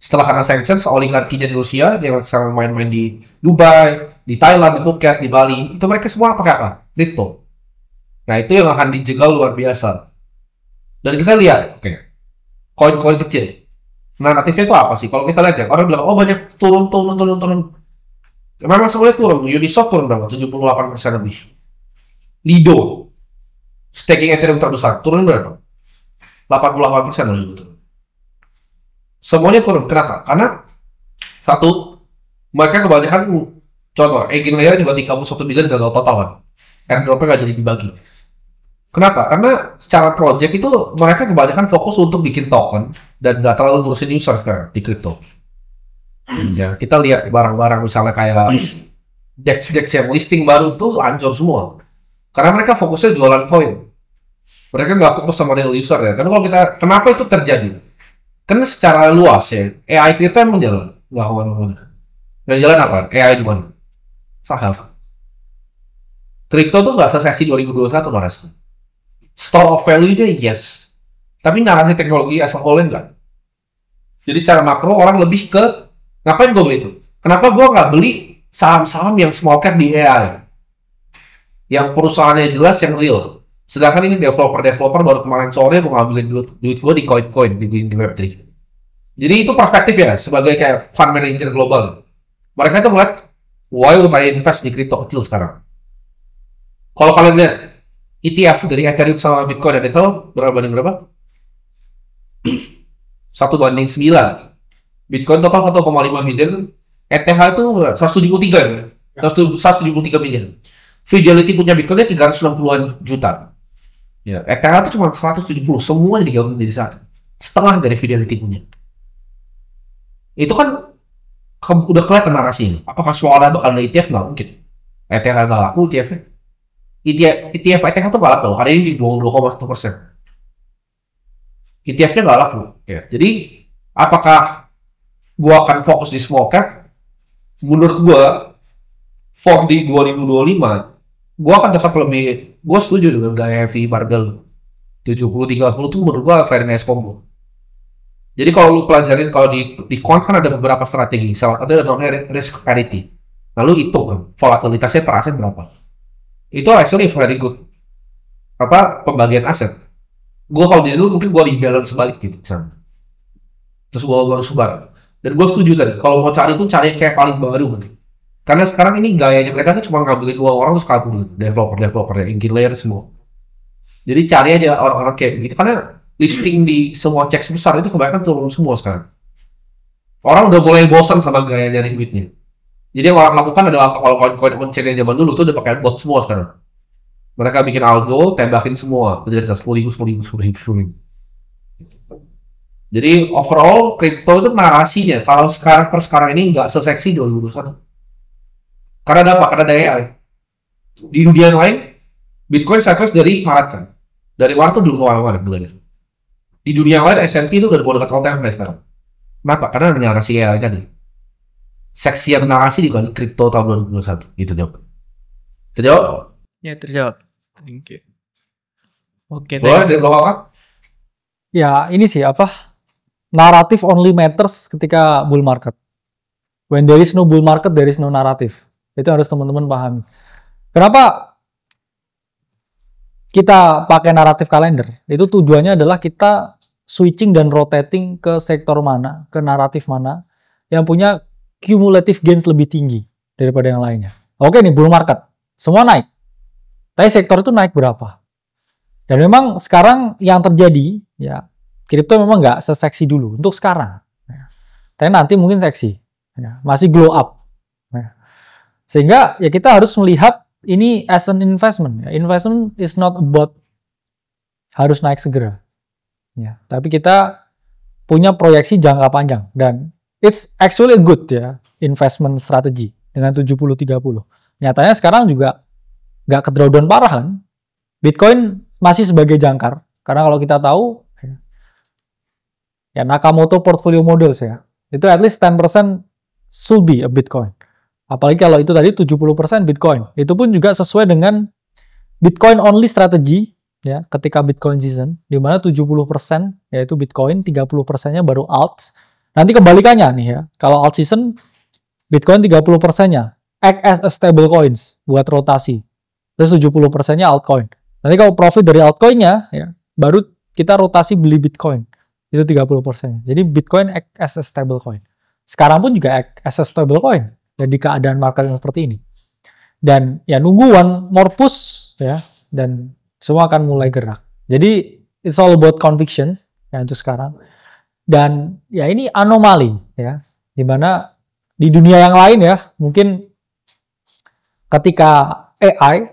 S1: Setelah kena sanctions, oligarkinya di Rusia yang sekarang main-main di Dubai, di Thailand, di Phuket, di Bali, itu mereka semua pakai apa? Kripto. Nah, itu yang akan dijegal luar biasa. Dan kita lihat, koin-koin kecil. Naratifnya itu apa sih? Kalau kita lihat ya, orang bilang, oh banyak turun. Memang sebenarnya turun. Uniswap turun berapa? 78% lebih. Lido, staking Ethereum terbesar, turun berapa? 88% lebih betul. Semuanya turun. Kenapa? Karena satu, mereka kebanyakan contoh, Eigenlayer juga 31 miliar gagal total kan. Airdropnya nggak jadi dibagi. Kenapa? Karena secara project itu mereka kebanyakan fokus untuk bikin token dan nggak terlalu ngurusin user sekarang di crypto. Ya, kita lihat barang-barang misalnya kayak DEX yang listing baru tuh hancur semua. Karena mereka fokusnya jualan koin. Mereka nggak fokus sama real user ya. Karena kalau kita, kenapa itu terjadi? Karena secara luas ya, AI kita emang jalan. Nggak kemana-mana. Yang jalan apa? AI di mana? Saham. Kripto tuh nggak seseksi 2021 narasi. Store of value-nya yes. Tapi narasi teknologi as a whole enggak. Jadi secara makro orang lebih ke, ngapain gue beli itu? Kenapa gue nggak beli saham-saham yang small cap di AI? Yang perusahaannya jelas, yang real. Sedangkan ini developer baru kemarin sore mau ngambilin duit gue di coin di Web3. Jadi itu perspektif ya, sebagai kayak fund manager global. Mereka itu melihat, why would I invest di kripto kecil sekarang? Kalau kalian lihat ETF dari Ethereum sama Bitcoin dan Ether berapa banding berapa? 1:9. Bitcoin total 1,5 miliar, ETH itu 173 ya? 173 miliar. Fidelity punya Bitcoinnya 360-an juta. Ya, ETH itu cuma 170, semuanya digabung jadi satu. Setengah dari Fidelity punya. Itu kan udah kelihatan narasinya. Apakah semua orang bakal ada ETF? Nggak mungkin. ETH nggak laku, ETF ETH itu nggak laku. Hari ini di 22,1%. ETF-nya nggak laku. Ya. Jadi, apakah gua akan fokus di small cap? Menurut gua, for di 2025, gua akan tetap lebih, gua setuju dengan gaya heavy barbell 70-30 itu menurut gua very nice combo. Jadi kalau lu pelajarin, kalau di quant kan ada beberapa strategi, salah satu ada namanya risk parity. Lalu itu volatilitasnya per aset berapa? Itu actually very good pembagian aset. Gua kalau dulu mungkin gua rebalance sebalik gitu misalnya. Terus gua sebar. Dan gua setuju tadi, kalau mau cari tuh cari kayak paling baru mungkin. Karena sekarang ini gayanya mereka tuh cuma ngambilin uang orang terus kabur, developer yang layer semua. Jadi cari aja orang-orang kayak begitu, karena listing di semua cek besar itu kebanyakan turun semua sekarang. Orang udah mulai bosan sama gaya nyari duitnya. Jadi yang orang lakukan adalah kalau koin-koin on-chain zaman dulu tuh udah pakai bot semua sekarang. Mereka bikin algo, tembakin semua, udah 10.000. Jadi overall crypto itu narasinya kalau sekarang ini nggak seseksi 2021. Karena ada apa? Karena ada AI. Di dunia lain, Bitcoin cycles dari Maret kan. Dari Maret tuh belum kemana-mana belajar. Di dunia lain, S&P itu udah mau dekat all time high sekarang. Kenapa? Karena ada narasi AI tadi. Seksian narasi di kripto tahun 2021. Gitu jawab. Terjawab?
S4: Ya, terjawab. Thank you. Oke,
S1: Boleh dari belakang?
S2: Ya, ini sih naratif only matters ketika bull market. When there is no bull market, there is no narrative. Itu harus teman-teman pahami. Kenapa kita pakai naratif kalender? Itu tujuannya adalah kita switching dan rotating ke sektor mana, ke naratif mana yang punya cumulative gains lebih tinggi daripada yang lainnya. Oke nih, bull market. Semua naik. Tapi sektor itu naik berapa? Dan memang sekarang yang terjadi, ya, kripto memang nggak seseksi dulu untuk sekarang. Ya. Tapi nanti mungkin seksi. Ya. Masih glow up. Ya. Sehingga ya kita harus melihat ini as an investment. Ya. Investment is not about harus naik segera. Ya. Tapi kita punya proyeksi jangka panjang dan it's actually a good ya investment strategy dengan 70-30. Nyatanya sekarang juga nggak ke-drawdown parah kan. Bitcoin masih sebagai jangkar karena kalau kita tahu ya Nakamoto portfolio models ya, itu at least 10% should be a Bitcoin. Apalagi kalau itu tadi 70% Bitcoin. Itu pun juga sesuai dengan Bitcoin only strategy ya, ketika Bitcoin season di mana 70% yaitu Bitcoin, 30%-nya baru alts. Nanti kebalikannya nih ya. Kalau alt season Bitcoin 30%-nya act as a stable coins buat rotasi. Terus 70%-nya altcoin. Nanti kalau profit dari altcoin-nya ya, baru kita rotasi beli Bitcoin. Itu 30%. Jadi Bitcoin act as a stable coin. Sekarang pun juga act as a stable coin. Jadi keadaan market yang seperti ini. Dan ya nunggu one more push ya, dan semua akan mulai gerak. Jadi it's all about conviction ya untuk sekarang. Dan ya ini anomali ya, dimana di dunia yang lain ya, mungkin ketika AI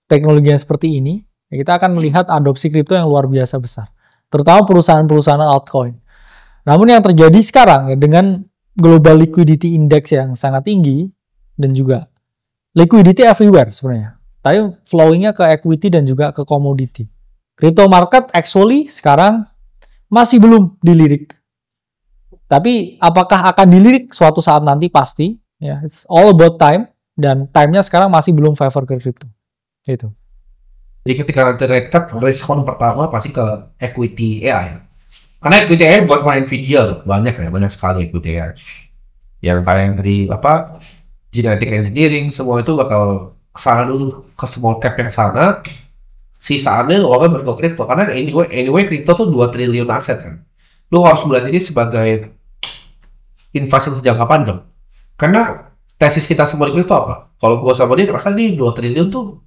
S2: teknologi yang seperti ini, ya kita akan melihat adopsi kripto yang luar biasa besar, terutama perusahaan-perusahaan altcoin. Namun yang terjadi sekarang ya, dengan global liquidity index yang sangat tinggi dan juga liquidity everywhere sebenarnya, tapi flowing-nya ke equity dan juga ke commodity. Crypto market actually sekarang masih belum dilirik. Tapi apakah akan dilirik suatu saat nanti pasti? Ya, it's all about time, dan time-nya sekarang masih belum favor ke crypto. Gitu.
S1: Jadi ketika nanti rate cut, respon pertama pasti ke equity AI. Karena equity AI buat main Nvidia loh, banyak sekali equity AI. Yang kayak dari genetic engineering, semua itu bakal kesana dulu, ke small cap yang sana. Sisanya orang berke crypto, karena anyway crypto tuh 2 triliun aset kan. Lu harus melihat ini sebagai investasi jangka panjang. Karena tesis kita semua di crypto apa? Kalau gua sama dia terasa nih 2 triliun tuh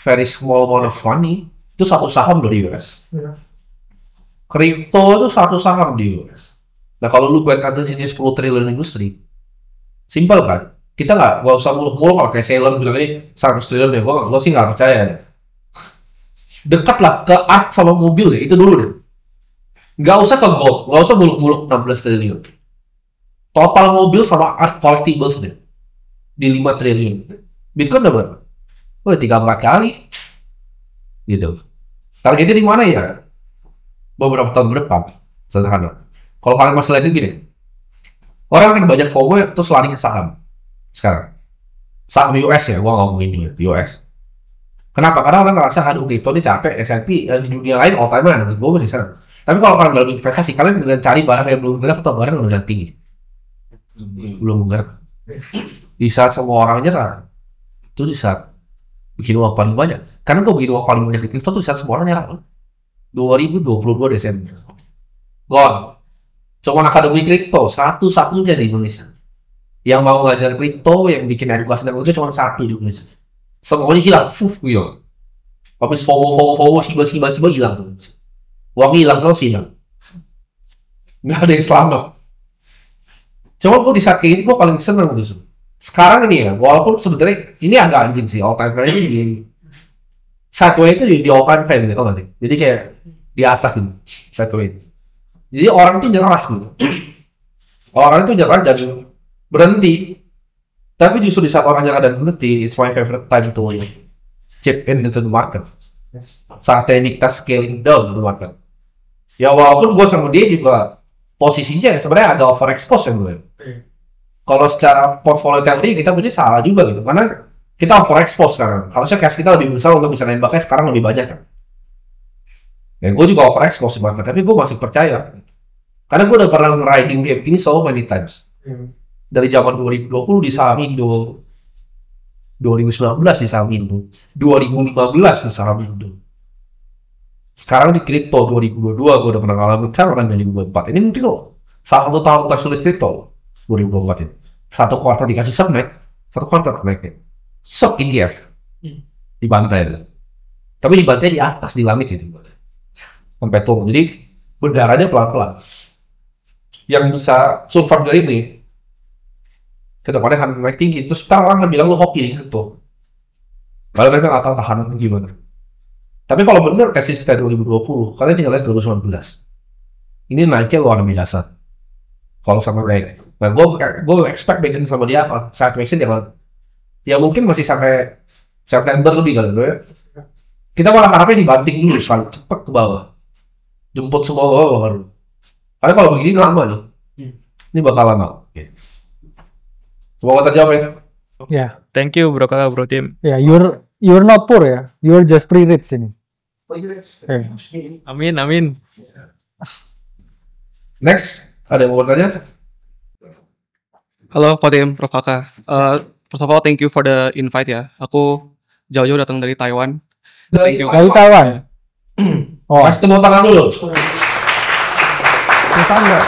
S1: very small amount of money. Itu satu saham dari US. Kripto itu satu saham di US. Nah kalau lu buat kata sini 10 triliun industri, simpel kan? Kita nggak usah muluk-muluk kalau kayak Sailor bilang ini 100 triliun deh. Gua sih nggak percaya. Dekat lah ke art sama mobil ya, itu dulu deh. Nggak usah ke gold, nggak usah muluk-muluk 16 triliun. Total mobil sama art collectibles deh, di 5 triliun. Bitcoin udah berapa? Udah 3-4 kali. Gitu. Targetnya di mana ya? Beberapa tahun ke depan. Sederhana. Kalau kalian masih lihat itu gini, orang yang banyak FOMO terus lari ke saham. Sekarang. Saham US ya, gua ngomongin US. Kenapa? Karena orang ngerasa aduh kripto ini capek, S&P di dunia lain all time ada, gue masih sana. Tapi kalau kalian dalam investasi, kalian dengan cari barang yang belum gerak atau barang yang udah tinggi. Belum gerak. Di saat semua orang nyerah, itu di saat bikin uang paling banyak. Karena gue bikin uang paling banyak di kripto tuh di saat semua orang nyerah. 2022 Desember. Gone. Cuma akademi kripto, satu-satunya di Indonesia. Yang mau ngajar kripto, yang bikin edukasi dan itu cuma satu di Indonesia. Semuanya hilang, gitu. Habis FOMO, siba hilang tuh. Uangnya hilang, selalu hilang. Nggak ada yang selamat. Cuma gue di saat kayak ini gue paling seneng tuh. Sekarang ini ya, walaupun sebenarnya ini agak anjing sih, all time high ini di satu itu di all time high gitu, nggak sih? Jadi kayak di atas gitu, satu itu. Jadi orang tuh nyerah gitu. Orang itu nyerah dan berhenti. Tapi justru di saat orang nyerah dan berhenti, it's my favorite time to chip in into the market. Saatnya kita scaling down the market. Ya walaupun gue sama dia juga posisinya sebenarnya ada overexpose ya gue. Kalau secara portfolio teori kita punya salah juga gitu, karena kita overexpose sekarang. Harusnya cash kita lebih besar untuk bisa nembaknya sekarang lebih banyak kan. Ya gue juga overexpose banget, tapi gue masih percaya. Karena gue udah pernah riding game ini so many times. Dari zaman 2020 di saham Indo, 2019 di saham Indo, 2015 di saham Indo. Sekarang di kripto 2022 gue udah pernah ngalamin cara 2024. Ini mungkin loh, salah satu tahun tersulit kripto 2024 ini. Satu kuartal dikasih sub naik, satu kuartal naik. Sub ETF dibantai. Tapi dibantai di atas, di langit gitu. Sampai turun. Jadi berdarahnya pelan-pelan. Yang bisa survive dari ini kedepannya akan naik tinggi. Terus orang akan bilang lu hoki gitu. Kalau mereka nggak tahu tahanan itu gimana. Tapi kalau benar tesis kita 2020, kalian tinggal lihat 2019. ini naiknya luar biasa. Kalau sama mereka, nah gue expect bikin sama dia apa? Saat mesin ya mungkin masih sampai September lebih kali gue. Kita malah harapnya dibanting dulu sekali, cepet ke bawah, jemput semua bawah baru. Karena kalau begini lama loh, ini bakal lama. Semoga terjawab ya.
S2: Ya,
S4: Thank you bro kakak, bro Tim.
S2: ya, you're not poor ya, you're just pre-rich ini.
S4: Amin, amin.
S1: Next, ada yang mau bertanya?
S5: Halo Kodim, Prof Kakak. First of all, thank you for the invite ya. Aku jauh-jauh datang dari Taiwan. Thank you.
S2: Dari Taiwan. Oh,
S1: Kasih tepuk tangan dulu.
S2: tetangga.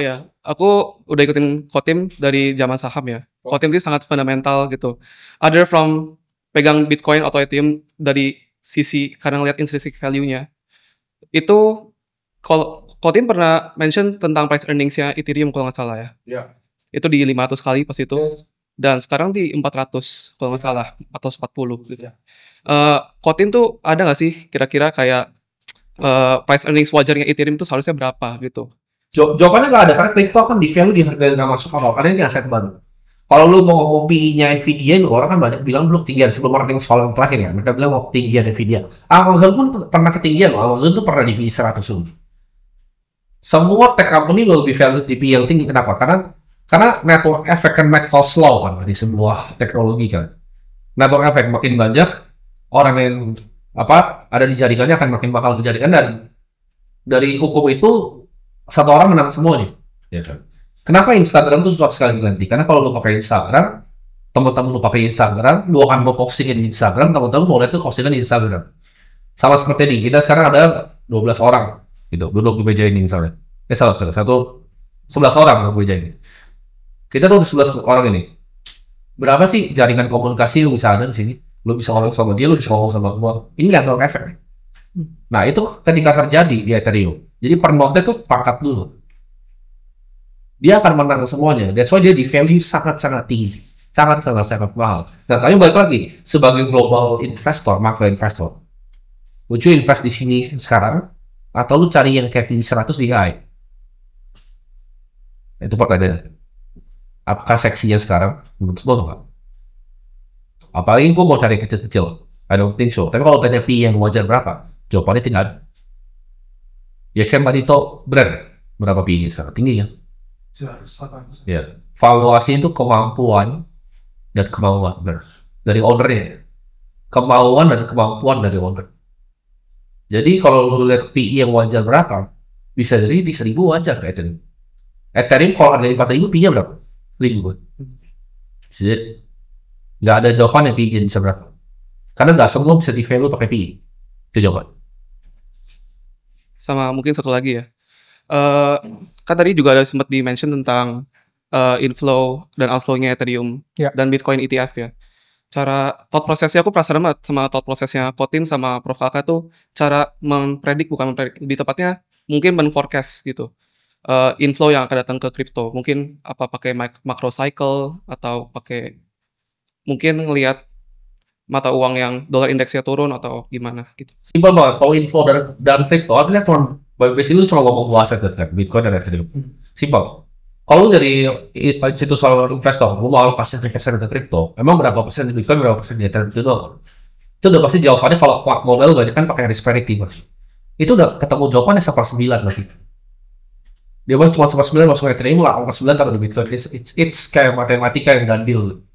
S5: Iya, aku udah ikutin Kodim dari zaman saham ya. Kodim ini sangat fundamental gitu. Other from pegang Bitcoin atau Ethereum dari sisi karena ngeliat intrinsic value-nya. Itu kalau Kodim pernah mention tentang price earnings-nya Ethereum kalau nggak salah ya.
S1: Ya.
S5: Itu di 500 kali pas itu. Dan sekarang di 400 kalau nggak salah atau 40 gitu. Kodim tuh ada nggak sih kira-kira kayak price earnings wajarnya Ethereum itu seharusnya berapa gitu?
S1: Jawabannya nggak ada, karena crypto kan di value di harga yang nggak masuk akal, karena ini aset baru. Kalau lu mau ngomong PE-nya Nvidia, orang kan banyak bilang belum ketinggian sebelum earnings call yang terakhir ya. Mereka bilang mau ketinggian Nvidia. Amazon pun pernah ketinggian loh. Amazon tuh pernah di PE 100 lebih. Semua tech company will be valued di PE yang tinggi. Kenapa? Karena network effect kan make cost law kan di sebuah teknologi kan. Network effect makin banyak orang yang ada di jaringannya akan makin bakal ke jaringan, dan dari hukum itu satu orang menang semuanya. Ya kan? Kenapa Instagram tuh susah sekali diganti? Karena kalau lu pakai Instagram, teman-teman lu pakai Instagram, lu akan mau postingin di Instagram, teman-teman mau lihat tuh postingan di Instagram. Sama seperti ini, kita sekarang ada 12 orang gitu, duduk di meja ini misalnya. Salah, 11 orang di meja ini. Kita tuh 11 orang ini. Berapa sih jaringan komunikasi lu bisa ada di sini? Lu bisa ngomong sama dia, lu bisa ngomong sama gua. Ini network effect. Nah, itu ketika terjadi di Ethereum. Jadi per node itu pangkat dulu. Dia akan menang semuanya. That's why dia di value sangat-sangat tinggi. Sangat mahal. Nah, tapi balik lagi, sebagai global investor, macro investor, would you invest di sini sekarang? Atau lu cari yang kayak di 100 di high? Itu pertanyaannya. Apakah seksinya sekarang? Menurut lo enggak? Apalagi gue mau cari kecil-kecil. I don't think so. Tapi kalau tanya PE yang wajar berapa? Jawabannya tidak ada. Ya kan tadi itu berapa PE sekarang? Tinggi ya? Ya. Valuasi itu kemampuan dan kemauan dari ownernya. Kemauan dan kemampuan dari owner. Jadi kalau lu lihat PE yang wajar berapa, bisa jadi di 1000 wajar kayak Ethereum. Ethereum kalau ada di 4000, PE-nya berapa? 1000. Jadi nggak ada jawaban yang PE bisa berapa. Karena nggak semua bisa di value pakai PE. Itu jawaban.
S5: Sama mungkin satu lagi ya. Kan tadi juga ada sempat di-mention tentang inflow dan outflow-nya Ethereum dan Bitcoin ETF ya. Cara thought prosesnya aku penasaran banget sama thought prosesnya Kotim sama Prof Kakak tuh cara bukan mempredik, lebih tepatnya mungkin men-forecast gitu. Inflow yang akan datang ke kripto. Mungkin apa pakai macro cycle atau pakai mungkin ngelihat mata uang yang dolar indeksnya turun atau gimana gitu.
S1: Simpel banget. Kalau info dan crypto, artinya cuma basically lu cuma ngomong dua aset kan, Bitcoin dan Ethereum. Simpel. Kalau lu dari institusional investor, lu mau alokasi 3% ke kripto, emang berapa persen di Bitcoin, berapa persen di Ethereum itu doang? Itu udah pasti jawabannya. Kalau kuat modal banyak kan pakai risk parity masih. Itu udah ketemu jawabannya 1/9 masih. Dia masih cuma 1/9 masuk ke Ethereum, 8/9 taruh di Bitcoin. It's kayak matematika yang dandil.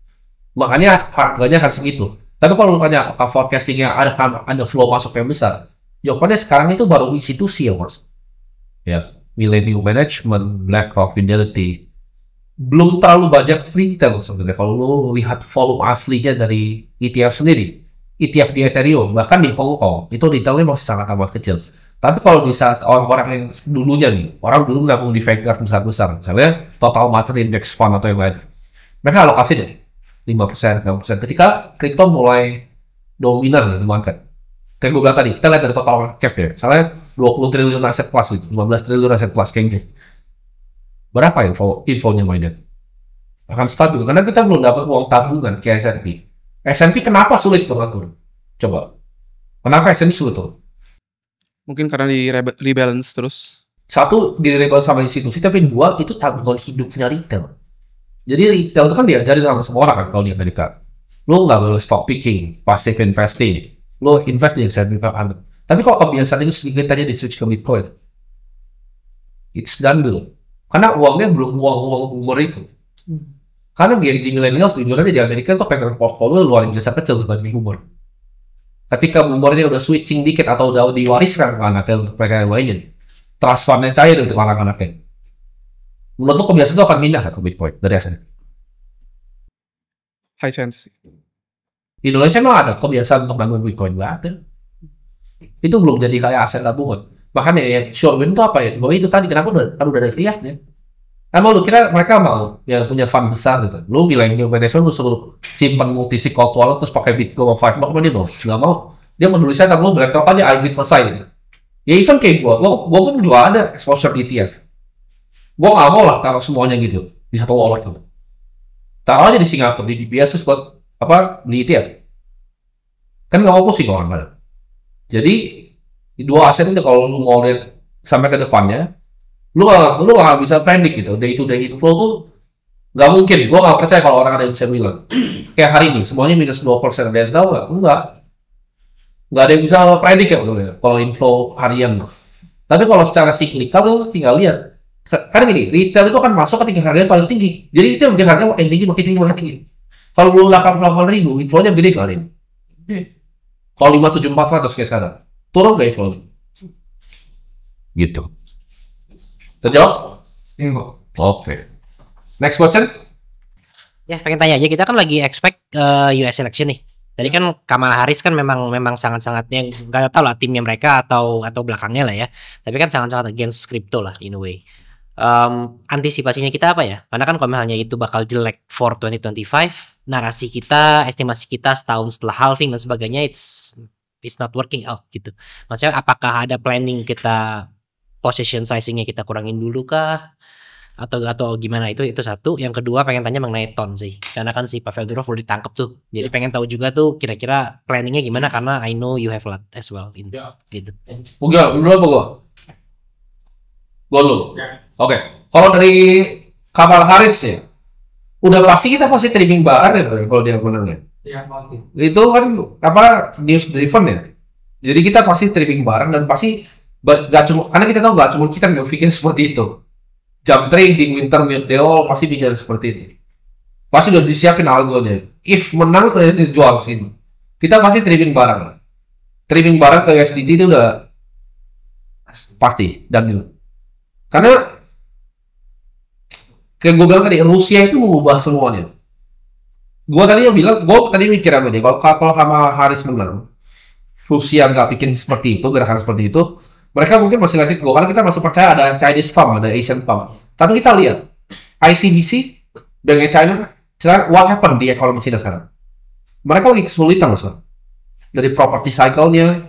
S1: Makanya harganya akan segitu. Tapi kalau lu tanya apakah forecastingnya ada flow masuk yang besar, jawabannya sekarang itu baru institusi yang masuk. Ya, Millennium Management, BlackRock, Fidelity, belum terlalu banyak retail sebenarnya. Kalau lu lihat volume aslinya dari ETF sendiri, ETF di Ethereum, bahkan di Hong Kong, itu retailnya masih sangat amat kecil. Tapi kalau bisa orang-orang yang dulunya nih, orang dulu nggak mau di Vanguard besar-besar, misalnya Total Matter Index Fund atau yang lain, mereka alokasi deh 5%, 6%. Ketika kripto mulai dominan di market, kayak gue bilang tadi, kita lihat dari total market cap ya, misalnya 20 triliun aset plus, 15 triliun aset plus, kayak gitu. Berapa infonya mainnya? Akan stabil, karena kita belum dapat uang tabungan kayak S&P. S&P kenapa sulit mengatur? Coba. Kenapa S&P sulit tuh?
S5: Mungkin karena di rebalance terus.
S1: Satu, direlabel sama institusi, tapi dua, itu tabungan hidupnya retail. Jadi retail itu kan diajarin sama semua orang kan kalau di Amerika. Lo nggak boleh stock picking, passive investing. Lo invest di S&P 500. Tapi kalau kebiasaan itu sedikit aja di-switch ke Bitcoin, it's done dulu. Karena uangnya belum uang umur itu. Karena Gen Z millennials jujur aja di Amerika tuh pengen portfolio luar biasa kecil dibanding umur. Ketika umurnya udah switching dikit atau udah diwariskan ke anaknya untuk mereka yang lainnya, trust fund-nya cair untuk anak-anaknya. Menurut lo kebiasaan itu akan pindah ke Bitcoin dari S&P?
S5: High chance.
S1: Di Indonesia emang ada kebiasaan untuk bangun Bitcoin? Nggak ada. Itu belum jadi kayak aset tabungan. Makanya ya, short win itu apa ya? Bahwa itu tadi, kenapa udah ada ETF-nya? Emang lu kira mereka mau yang punya fund besar gitu? Lu millennial management, lu suruh simpan multisig cold wallet terus pakai Bitcoin 5 block, dia mau? Nggak mau. Dia menulisnya tapi lu BlackRock aja, I bid selesai gitu. Ya even kayak gua pun juga ada exposure di ETF. Gua nggak mau lah taruh semuanya gitu di satu wallet gitu. Taruh aja di Singapura, di DBS buat apa, beli ETF. Kan nggak mau pusing orang pada. Jadi dua aset itu kalau lu mau lihat sampai ke depannya, lu nggak bisa predik gitu. Day to day inflow tuh nggak mungkin. Gua nggak percaya kalau orang ada yang bisa bilang kayak hari ini semuanya minus 2%. Ada yang tahu nggak? Nggak ada yang bisa predik ya kalau inflow harian. Tapi kalau secara siklikal lu tinggal lihat. Karena gini, retail itu kan masuk ketika harganya paling tinggi. Jadi itu yang bikin harganya makin tinggi. Kalau lu 88.000, inflow-nya gede kali. Kalau 57.400 kayak sekarang, turun nggak inflow? Gitu. Terjawab? Oke. Next question?
S6: Ya, pengen tanya aja, kita kan lagi expect US election nih. Tadi kan Kamala Harris kan memang sangat-sangatnya, nggak tahu lah timnya mereka atau belakangnya lah ya. Tapi kan sangat-sangat against crypto lah in a way. Antisipasinya kita apa ya? Karena kan kalau misalnya itu bakal jelek for 2025, narasi kita, estimasi kita setahun setelah halving dan sebagainya, it's not working out gitu. Maksudnya apakah ada planning kita position sizingnya kita kurangin dulu kah? Atau gimana, itu satu. Yang kedua pengen tanya mengenai ton sih, karena kan si Pavel Durov udah ditangkap tuh, jadi pengen tahu juga tuh kira-kira planningnya gimana, karena I know you have a lot as well in gitu.
S1: Gua dulu. Oke. Kalau dari Kamala Harris ya, udah pasti kita trimming barang ya kalau dia menang ya.
S2: Iya pasti.
S1: Itu kan apa, news driven ya. Jadi kita pasti trimming barang dan pasti nggak cuma, karena kita tahu nggak cuma kita nggak pikir seperti itu. Jump trading, winter mute, they all pasti bicara seperti itu. Pasti udah disiapin algonya. If menang dijual sini, kita pasti trimming barang. Trimming barang ke USDT itu udah pasti dan itu. Karena kayak gue bilang tadi, Rusia itu mengubah semuanya. Gue tadi mikir apa nih, kalau Kamala Harris menang, Rusia nggak bikin seperti itu, gerakan seperti itu, mereka mungkin masih lanjut go, karena kita masih percaya ada Chinese farm, ada Asian farm. Tapi kita lihat ICBC dengan China, what happened di ekonomi China sekarang? Mereka lagi kesulitan sekarang. Dari property cycle-nya,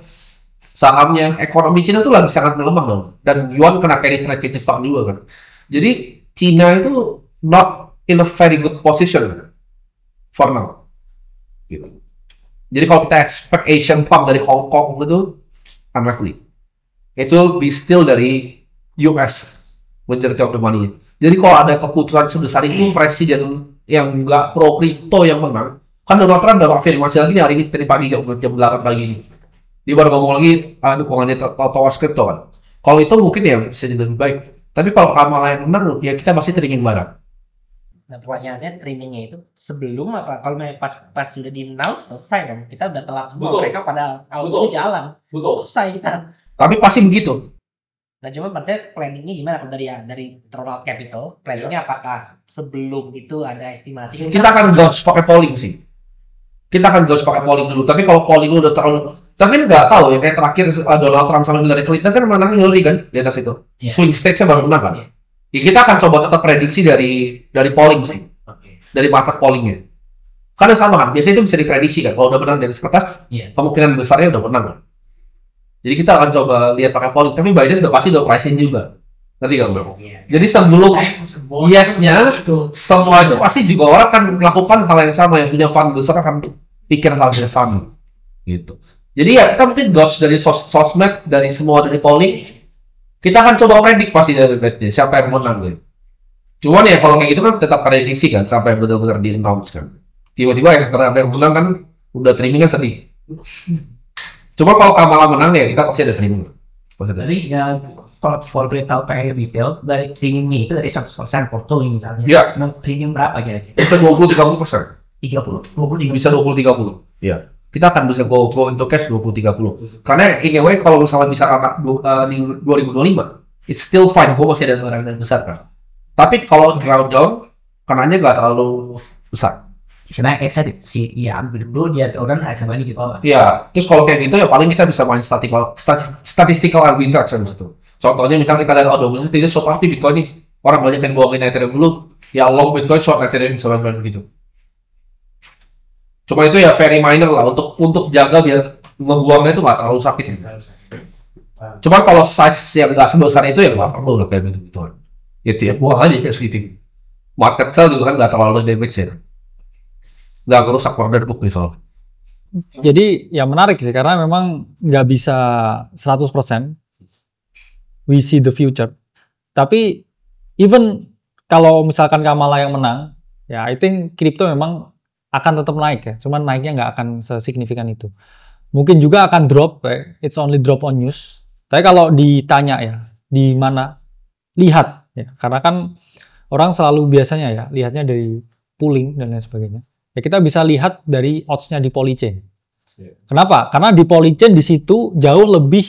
S1: sahamnya, ekonomi Cina itu lagi sangat melemah dong. Dan yuan kena carry trade Jepang juga kan. Jadi Cina itu not in a very good position for now. Gitu. Jadi kalau kita expect Asian pump dari Hong Kong itu unlikely. Itu be still dari US majority of the money. Jadi kalau ada keputusan sebesar itu, presiden yang nggak pro crypto yang menang, kan Donald Trump udah afirmasi lagi hari ini, tadi pagi jam 8 pagi ini. Dia baru ngomong lagi dukungannya towards crypto kan. Kalau itu mungkin ya bisa jadi lebih baik. Tapi kalau Kamala yang menang, ya kita masih trimming barang.
S6: Nah, pertanyaannya trimmingnya itu sebelum apa? Kalau pas sudah di-announce selesai kan? Kita udah telat semua.
S1: Betul.
S6: Mereka pada auto jalan.
S1: Betul.
S6: Selesai kita.
S1: Tapi pasti begitu.
S6: Nah, cuma maksudnya planningnya gimana dari Ronald Capital? Planningnya apakah sebelum itu ada estimasi?
S1: Kita akan gauge pakai polling sih. Kita akan gauge pakai polling dulu. Tapi kalau polling udah terlalu, tapi nggak tahu ya, kayak terakhir Donald Trump sama Hillary Clinton kan menang Hillary kan di atas itu.
S6: Yeah.
S1: Swing state-nya baru menang kan.
S6: Yeah.
S1: Ya, kita akan coba tetap prediksi dari polling sih.
S6: Okay.
S1: Dari market pollingnya. Karena sama kan, biasanya itu bisa diprediksi kan. Kalau udah menang dari kertas,
S6: Yeah.
S1: kemungkinan besarnya udah menang kan. Jadi kita akan coba lihat pakai polling. Tapi Biden udah pasti udah pricing juga. Nanti kan bro.
S6: Yeah.
S1: Jadi sebelum yes-nya, semua itu pasti juga orang akan melakukan hal yang sama. Yang punya fund besar akan pikir hal yang sama. Gitu. Jadi ya kita mungkin dodge dari sosmed, dari semua, dari polling. Kita akan coba predik pasti dari bednya siapa yang menang gitu. Cuman ya kalau kayak gitu kan tetap prediksi kan sampai benar-benar di announce kan. Tiba-tiba yang menang kan udah streaming kan sedih. Cuma kalau Kamala menang ya kita pasti ada streaming.
S7: Jadi ya kalau tahu PI retail dari streaming itu dari 100% porto misalnya.
S1: Iya.
S7: Nah, premium berapa kira-kira?
S1: Bisa 20-30%.
S7: 30, 20,
S1: Bisa 20-30. Iya. Kita akan bisa go into cash 20-30. Karena in a way kalau misalnya bisa angkat di 2025, it's still fine. Gue masih ada orang yang besar kan. Tapi kalau down, kenanya nggak terlalu besar.
S7: Karena kayak si ya ambil dulu dia orang sama ini gitu.
S1: Iya. Terus kalau kayak gitu ya paling kita bisa main statistical arbitrage gitu. Contohnya misalnya kita lihat dominance tidak short tapi Bitcoin nih orang banyak yang buangin Ethereum dulu, ya long Bitcoin short Ethereum misalnya gitu. Cuma itu ya very minor lah untuk jaga biar ngebuangnya itu nggak terlalu sakit. Cuma kalau size yang nggak sebesar itu ya nggak perlu lah kayak gitu. Gitu ya, buang aja kayak segitu. Market sell juga kan nggak terlalu damage ya. Nggak merusak order book gitu.
S2: Jadi ya menarik sih karena memang nggak bisa 100% we see the future. Tapi even kalau misalkan Kamala yang menang, ya I think crypto memang akan tetap naik ya. Cuman naiknya nggak akan sesignifikan itu. Mungkin juga akan drop, it's only drop on news. Tapi kalau ditanya ya, di mana lihat ya, karena kan orang selalu biasanya ya lihatnya dari pooling dan lain sebagainya. Ya kita bisa lihat dari odds-nya di Polychain. Kenapa? Karena di Polychain di situ jauh lebih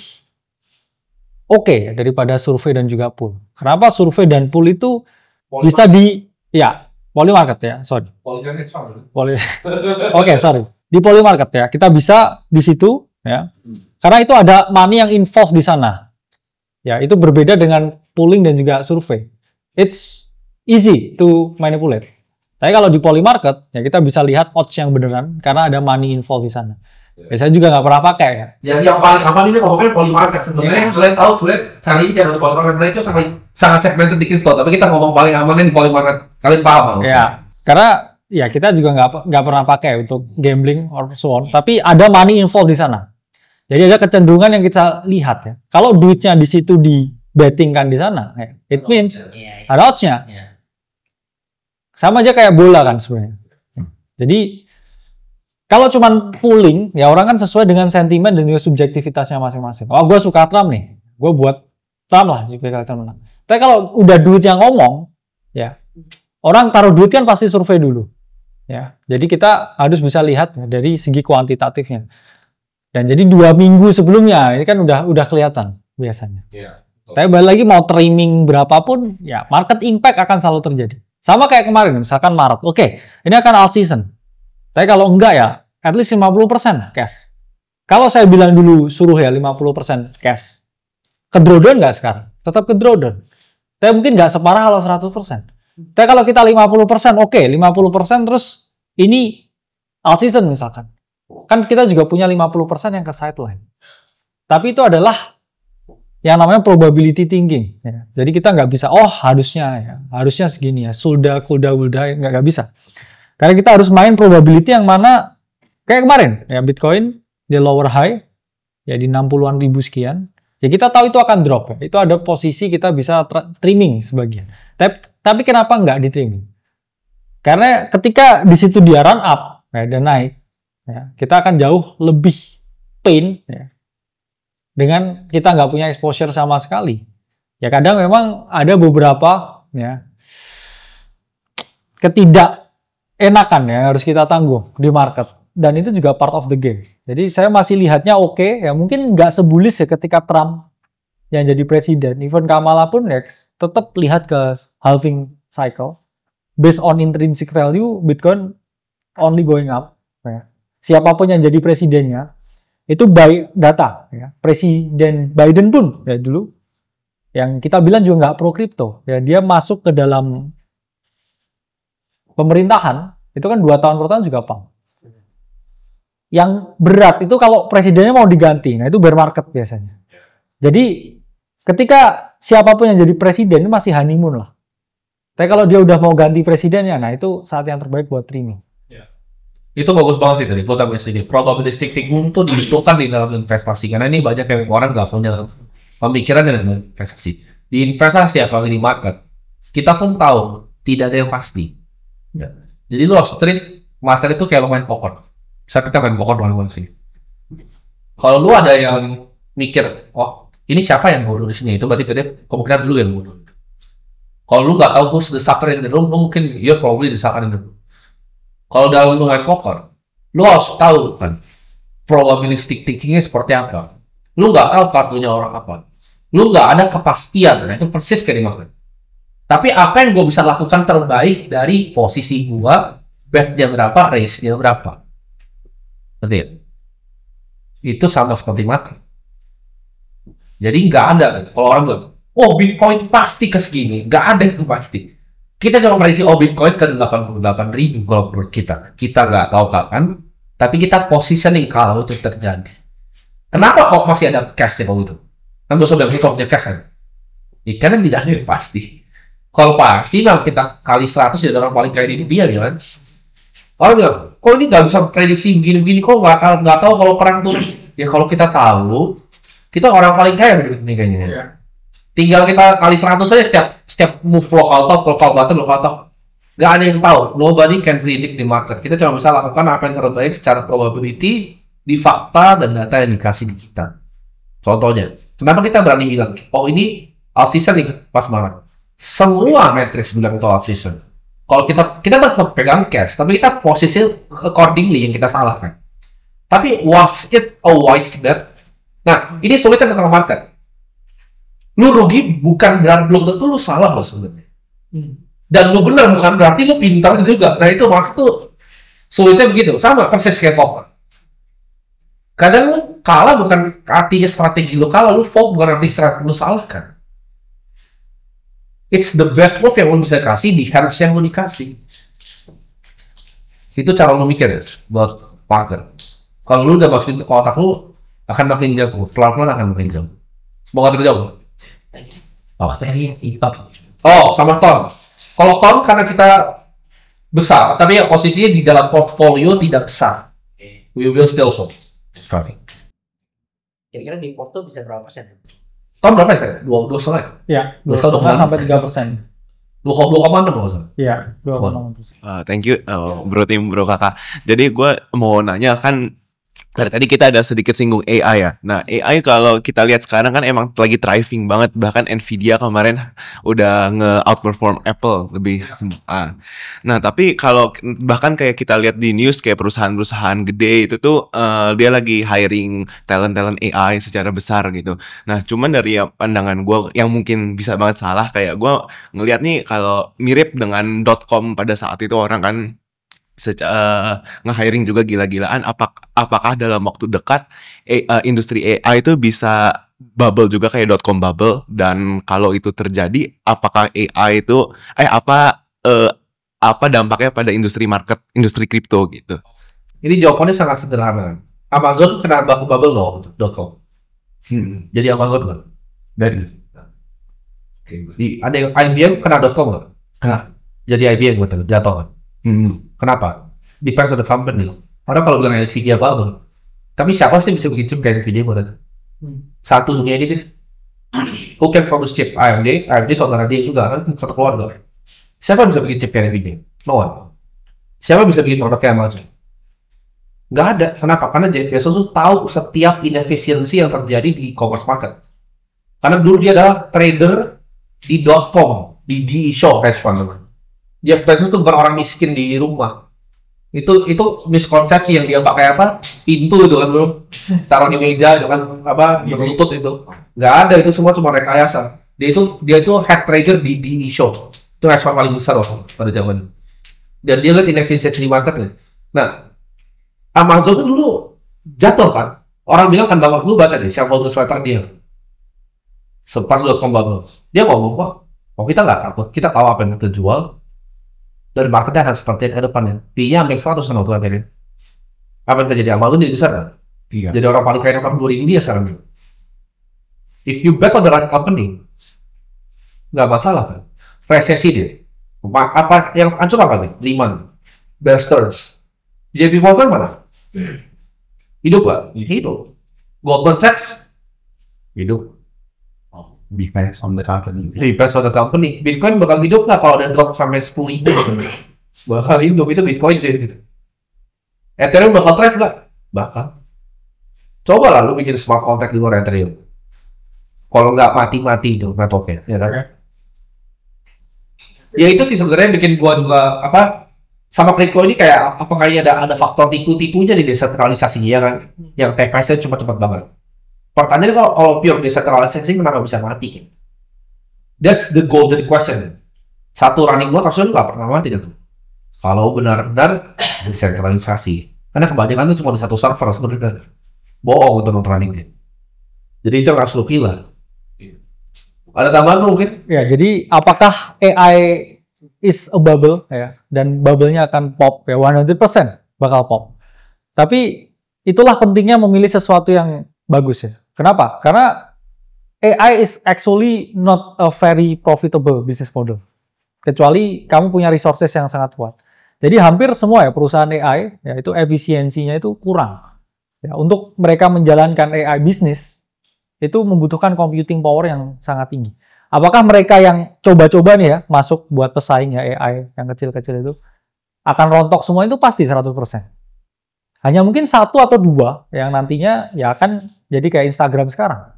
S2: oke daripada survei dan juga pool. Kenapa survei dan pool itu bisa di Poly market ya, sorry. Sorry. Di Poly market ya, kita bisa di situ ya. Karena itu ada money yang involved di sana. Ya, itu berbeda dengan pooling dan juga survei. It's easy to manipulate. Tapi kalau di Poly market ya kita bisa lihat odds yang beneran karena ada money involved di sana. Ya, saya juga nggak pernah pakai ya.
S1: Yang paling aman ini ngomongnya Poly market sebenarnya yang selain tahu cari channel Poly market itu sangat segmented di crypto. Tapi kita ngomong paling aman di Poly market. Kalian paham maksudnya?
S2: Ya, karena ya kita juga nggak pernah pakai untuk gambling or so on. Tapi ada money involved di sana. Jadi ada kecenderungan yang kita lihat ya. Kalau duitnya di situ di bettingkan di sana, ya, it means ada odds-nya. Sama aja kayak bola kan sebenarnya. Jadi kalau cuman pooling, ya orang kan sesuai dengan sentimen dan juga subjektivitasnya masing-masing. Oh, gue suka Trump nih, gue buat Trump lah supaya kalian menang. Tapi kalau udah duitnya ngomong, ya orang taruh duit kan pasti survei dulu, ya. Jadi kita harus bisa lihat ya, dari segi kuantitatifnya. Dan jadi 2 minggu sebelumnya ini kan udah kelihatan biasanya. Tapi balik lagi mau trimming berapapun, ya market impact akan selalu terjadi. Sama kayak kemarin, misalkan Maret. Oke, ini akan alt season. Tapi kalau enggak ya, at least 50% cash. Kalau saya bilang dulu suruh ya 50% cash. Ke-drawdown nggak sekarang? Tetap ke-drawdown. Tapi mungkin nggak separah kalau 100%. Tapi kalau kita 50%, oke, 50% terus ini alt season misalkan. Kan kita juga punya 50% yang ke sideline. Tapi itu adalah yang namanya probability thinking. Ya. Jadi kita nggak bisa, harusnya segini ya. Sulda, kulda, wulda, nggak bisa. Karena kita harus main probability yang mana, kayak kemarin, ya Bitcoin di lower high, ya di 60-an ribu sekian. Ya kita tahu itu akan drop ya. Itu ada posisi kita bisa trimming sebagian. Tapi kenapa nggak di trimming? Karena ketika di situ dia run up ya, dan naik, ya, kita akan jauh lebih pain ya, dengan kita nggak punya exposure sama sekali. Ya kadang memang ada beberapa ya ketidakenakan ya harus kita tanggung di market. Dan itu juga part of the game. Jadi saya masih lihatnya oke, ya mungkin nggak sebulis ya ketika Trump yang jadi presiden. Even Kamala pun ya tetap lihat ke halving cycle. Based on intrinsic value, Bitcoin only going up. Ya. Siapapun yang jadi presidennya, itu by data. Ya. Presiden Biden pun ya dulu, yang kita bilang juga nggak pro crypto. Ya, dia masuk ke dalam pemerintahan, itu kan 2 tahun pertama juga pump. Yang berat itu kalau presidennya mau diganti, nah itu bear market biasanya. Jadi ketika siapapun yang jadi presiden ini masih honeymoon lah. Tapi kalau dia udah mau ganti presidennya, nah itu saat yang terbaik buat trimming.
S1: Itu bagus banget sih dari probabilistic. Probabilistic thinking itu dibutuhkan di dalam investasi karena ini banyak yang orang nggak punya pemikiran dalam investasi. Di investasi apalagi di market, kita pun tahu tidak ada yang pasti. Ya. Jadi lo street market itu kayak lo main poker. Bisa kita main poker dengan sih. Kalau lu ada yang mikir, oh ini siapa yang bodoh di sini, itu berarti kemungkinan lu yang bodoh. Kalau lu nggak tahu who's the sucker in the room, lu mungkin you're probably the sucker in the room. Kalau dalam lu main poker, lu harus tahu kan probabilistic thinkingnya seperti apa. Lu nggak tahu kartunya orang apa. Lu nggak ada kepastian, nah itu persis kayak di market. Tapi apa yang gue bisa lakukan terbaik dari posisi gue, bet-nya berapa, race-nya berapa. Berarti ya? Itu sama seperti market. Jadi nggak ada, kalau orang bilang, oh Bitcoin pasti ke segini, nggak ada itu pasti. Kita cuma prediksi Bitcoin ke 88.000 kalau menurut kita. Kita nggak tahu kapan, tapi kita positioning kalau itu terjadi. Kenapa kok masih ada cash ya kalau itu? Kan gue sudah bilang punya cash kan? Karena tidak ada yang pasti. Kalau pasti memang kita kali 100 ya orang paling kaya di dunia ya kan? Orang bilang, kok ini nggak bisa prediksi begini-begini, kok nggak tahu kalau perang tuh? Ya kalau kita tahu, kita orang paling kaya di dunia kayaknya. Ya. Tinggal kita kali 100 saja setiap move local top, local bottom, local top. Nggak ada yang tahu. Nobody can predict the market. Kita cuma bisa lakukan apa yang terbaik secara probability di fakta dan data yang dikasih di kita. Contohnya, kenapa kita berani bilang, oh ini off season nih pas banget. Semua matrix bilang itu off season. Kalau kita tetap pegang cash, tapi kita posisi accordingly yang kita salahkan. Tapi was it a wise bet? Nah, ini sulitnya tentang market. Lu rugi bukan berarti belum tentu lu salah loh sebenarnya. Dan lu benar bukan berarti lu pintar juga. Nah itu maksud tuh sulitnya begitu. Sama persis kayak poker. Kadang lu kalah bukan artinya strategi lu kalah, lu fault bukan arti strategi lu salah kan. It's the best move yang lu bisa kasih di hands yang lu dikasih. Itu cara lu mikir ya buat poker. Kalau lu udah masukin ke otak lu akan makin jauh, pelan-pelan akan makin jauh. Mau nggak jauh? Sama ton. Kalau ton karena kita besar, tapi ya posisinya di dalam portfolio tidak besar. We will still hold. Sorry.
S6: Kira-kira di porto bisa berapa persen?
S1: Ton berapa ya? 2,5.
S2: Ya, 2,5 sampai 3%.
S1: 2,6 maksudnya.
S2: Iya, 2,6%.
S8: Thank you, bro tim, bro kakak. Jadi gue mau nanya kan, dari tadi kita ada sedikit singgung AI ya. Nah, AI kalau kita lihat sekarang kan emang lagi thriving banget. Bahkan Nvidia kemarin udah nge-outperform Apple lebih semua. Nah, tapi kalau bahkan kayak kita lihat di news kayak perusahaan-perusahaan gede itu tuh dia lagi hiring talent-talent AI secara besar gitu. Nah, cuman dari pandangan gue yang mungkin bisa banget salah, kayak gue ngelihat nih kalau mirip dengan .com pada saat itu orang kan nge-hiring juga gila-gilaan. Apakah dalam waktu dekat industri AI itu bisa bubble juga kayak .com bubble? Dan kalau itu terjadi, apakah AI itu apa dampaknya pada industri kripto gitu?
S1: Ini jawabannya sangat sederhana. Amazon kena bubble loh .com. Jadi Amazon kan? Dari. Ada yang IBM kena .com nggak? Kena. Jadi IBM jatuh kan? Kenapa? Depends on the company. Karena kalau bilang Nvidia bubble, tapi siapa sih bisa bikin chip kayak Nvidia buat itu? Satu dunia ini deh. Who can produce chip? AMD saudara dia juga kan satu keluarga. Siapa bisa bikin chip kayak Nvidia? No one. Siapa bisa bikin produk kayak Amazon? Nggak ada. Kenapa? Karena Jeff Bezos tuh tahu setiap inefisiensi yang terjadi di e-commerce market. Karena dulu dia adalah trader di .com, di D-Show hedge fund teman. Jeff Bezos tuh bukan orang miskin di rumah. Itu miskonsepsi yang dia pakai apa? Pintu itu kan dulu. Taruh di meja itu kan apa? Berlutut itu. Nggak ada, itu semua cuma rekayasa. Dia itu head trader di D-Show. Itu hedge fund paling besar loh pada zaman. Dan dia lihat inefisiensi di market. Nah, Amazon itu dulu jatuh kan. Orang bilang kan bapak dulu baca deh shareholder newsletter dia. Pas .com bubble. Dia ngomong, wah kita nggak takut. Kita tahu apa yang kita jual. Dan marketnya akan seperti ke depannya. P-nya hampir 100 kan waktu akhirnya. Apa yang terjadi? Amazon jadi besar kan? Iya. Jadi orang paling kaya dalam 2000 dia sekarang. If you bet on the right company, nggak masalah kan? Resesi dia. Apa yang hancur apa nih? Lehman, Bear Stearns. JP Morgan mana? Hidup gak? Hidup. Goldman Sachs? Hidup.
S7: Depends on the company.
S1: Depends on the company. Bitcoin bakal hidup nggak kalau ada drop sampai 10.000? Bakal hidup, itu Bitcoin sih. Gitu. Ethereum bakal thrive nggak? Bakal. Coba lah lu bikin smart contract di luar Ethereum. Kalau nggak mati-mati itu networknya, ya kan? Ya itu sih sebenarnya bikin gua juga sama crypto ini kayak kayaknya ada faktor tipu-tipunya di desentralisasinya ya kan? Yang TPS-nya cuma cepat banget. Pertanyaannya kalau pure decentralization kenapa bisa mati? Kan? That's the golden question. Satu running node harusnya nggak pernah mati gitu. Kalau benar-benar desentralisasi, karena kebanyakan itu cuma di satu server sebenarnya. Bohong untuk node runningnya. Jadi itu harus lu pilih. Ada tambahan mungkin?
S2: Ya, jadi apakah AI is a bubble ya, dan bubble-nya akan pop ya, 100% bakal pop. Tapi itulah pentingnya memilih sesuatu yang bagus ya. Kenapa? Karena AI is actually not a very profitable business model. Kecuali kamu punya resources yang sangat kuat. Jadi hampir semua ya perusahaan AI ya itu efisiensinya itu kurang. Ya, untuk mereka menjalankan AI bisnis itu membutuhkan computing power yang sangat tinggi. Apakah mereka yang coba-coba nih ya masuk buat pesaing ya AI yang kecil-kecil itu akan rontok semua? Itu pasti 100%. Hanya mungkin 1 atau 2 yang nantinya ya akan jadi kayak Instagram sekarang.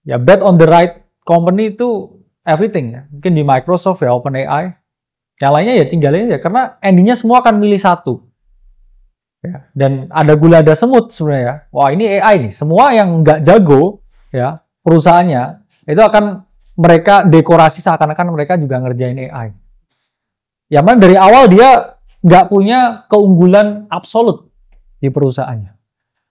S2: Ya bet on the right company itu everything ya. Mungkin di Microsoft ya OpenAI. Yang lainnya ya tinggalin aja karena endingnya semua akan milih satu. Ya, dan ada gula ada semut sebenarnya. Wah ini AI nih. Semua yang nggak jago ya perusahaannya itu akan mereka dekorasi seakan-akan mereka juga ngerjain AI. Ya mana dari awal dia nggak punya keunggulan absolut di perusahaannya.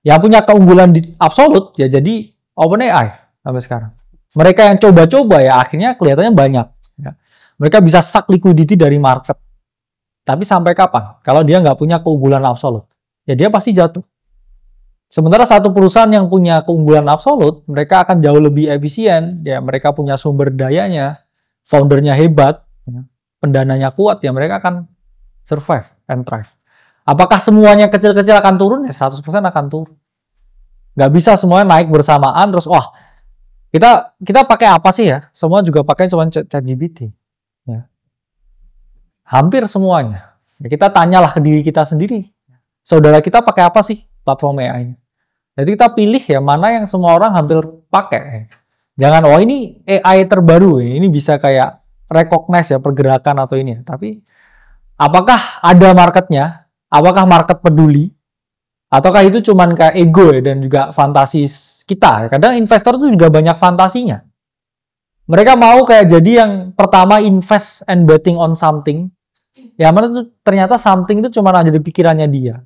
S2: Yang punya keunggulan absolut ya jadi OpenAI sampai sekarang. Mereka yang coba-coba ya akhirnya kelihatannya banyak. Ya. Mereka bisa suck liquidity dari market. Tapi sampai kapan? Kalau dia nggak punya keunggulan absolut, ya dia pasti jatuh. Sementara satu perusahaan yang punya keunggulan absolut, mereka akan jauh lebih efisien. Ya mereka punya sumber dayanya, foundernya hebat, ya, pendananya kuat, ya mereka akan survive and thrive. Apakah semuanya kecil-kecil akan turun? Ya 100% akan turun. Nggak bisa semuanya naik bersamaan terus wah kita pakai apa sih ya? Semua juga pakai cuma ChatGPT. Ya. Hampir semuanya. Ya, kita tanyalah ke diri kita sendiri. Saudara kita pakai apa sih platform AI-nya? Jadi kita pilih ya mana yang semua orang hampir pakai. Jangan oh ini AI terbaru, ini bisa kayak recognize ya pergerakan atau ini. Tapi apakah ada marketnya? Apakah market peduli? Ataukah itu cuman kayak ego ya dan juga fantasi kita? Kadang investor itu juga banyak fantasinya. Mereka mau kayak jadi yang pertama invest and betting on something. Ya mana tuh ternyata something itu cuma ada di pikirannya dia.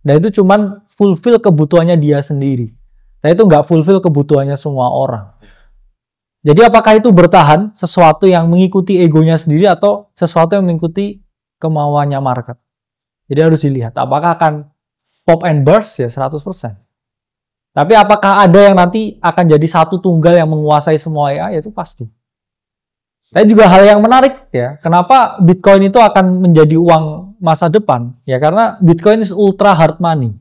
S2: Dan itu cuma fulfill kebutuhannya dia sendiri. Dan itu nggak fulfill kebutuhannya semua orang. Jadi apakah itu bertahan sesuatu yang mengikuti egonya sendiri atau sesuatu yang mengikuti kemauannya market? Jadi harus dilihat apakah akan pop and burst ya 100%. Tapi apakah ada yang nanti akan jadi satu tunggal yang menguasai semua AI? Itu pasti. Tapi juga hal yang menarik ya, kenapa Bitcoin itu akan menjadi uang masa depan? Ya karena Bitcoin is ultra hard money.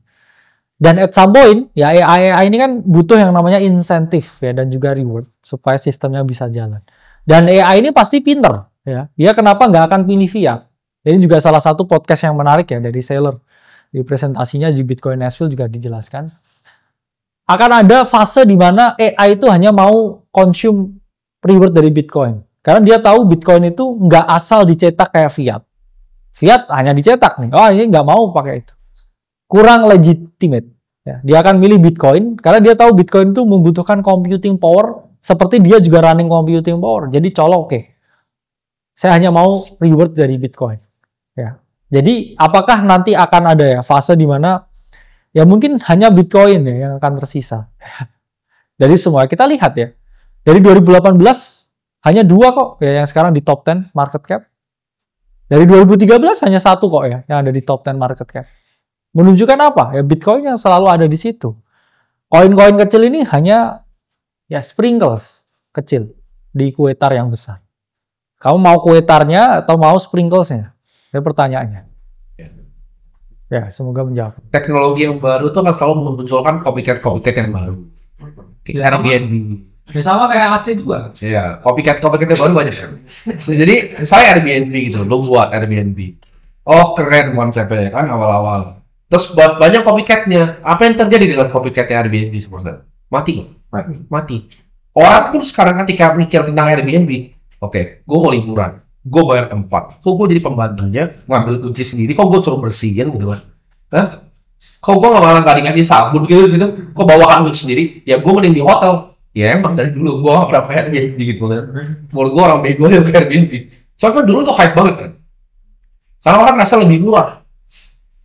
S2: Dan at some point, ya AI ini kan butuh yang namanya insentif ya dan juga reward supaya sistemnya bisa jalan. Dan AI ini pasti pinter ya. Dia kenapa nggak akan pilih fiat? Ini juga salah satu podcast yang menarik ya dari Saylor. Di presentasinya di Bitcoin Nashville juga dijelaskan. Akan ada fase di mana AI itu hanya mau consume reward dari Bitcoin. Karena dia tahu Bitcoin itu nggak asal dicetak kayak fiat. Fiat hanya dicetak nih. Oh ini nggak mau pakai itu. Kurang legitimate. Ya, dia akan milih Bitcoin karena dia tahu Bitcoin itu membutuhkan computing power seperti dia juga running computing power. Jadi colok oke. Saya hanya mau reward dari Bitcoin. Ya. Jadi apakah nanti akan ada ya fase di mana ya mungkin hanya Bitcoin ya yang akan tersisa. Dari semua kita lihat ya. Dari 2018 hanya 2 kok ya yang sekarang di top 10 market cap. Dari 2013 hanya 1 kok ya yang ada di top 10 market cap. Menunjukkan apa? Ya Bitcoin yang selalu ada di situ. Koin-koin kecil ini hanya ya sprinkles kecil di kuetar yang besar. Kamu mau kuetarnya atau mau sprinklesnya? Itu pertanyaannya. Ya, semoga menjawab.
S1: Teknologi yang baru tuh kan selalu memunculkan copycat yang baru. Airbnb.
S2: Ya sama kayak Aceh juga.
S1: Iya, copycat yang baru banyak ya. Jadi saya Airbnb gitu, lo buat Airbnb. Oh keren konsepnya kan awal-awal. Terus banyak copycatnya. Apa yang terjadi dengan copycatnya Airbnb sebenarnya? Mati. Orang pun sekarang ketika mikir tentang Airbnb, oke, gue mau liburan, gue bayar tempat, kok gue jadi pembantunya, ngambil kunci sendiri, kok gue suruh bersihin gitu kan? Kok gue nggak dikasih sabun gitu situ, kok bawa handuk sendiri? Ya gue mending di hotel. Ya emang dari dulu gue berapa Airbnb gitu kan? Menurut gue orang bego ya ke Airbnb. Soalnya kan dulu tuh hype banget kan, karena orang rasa lebih murah.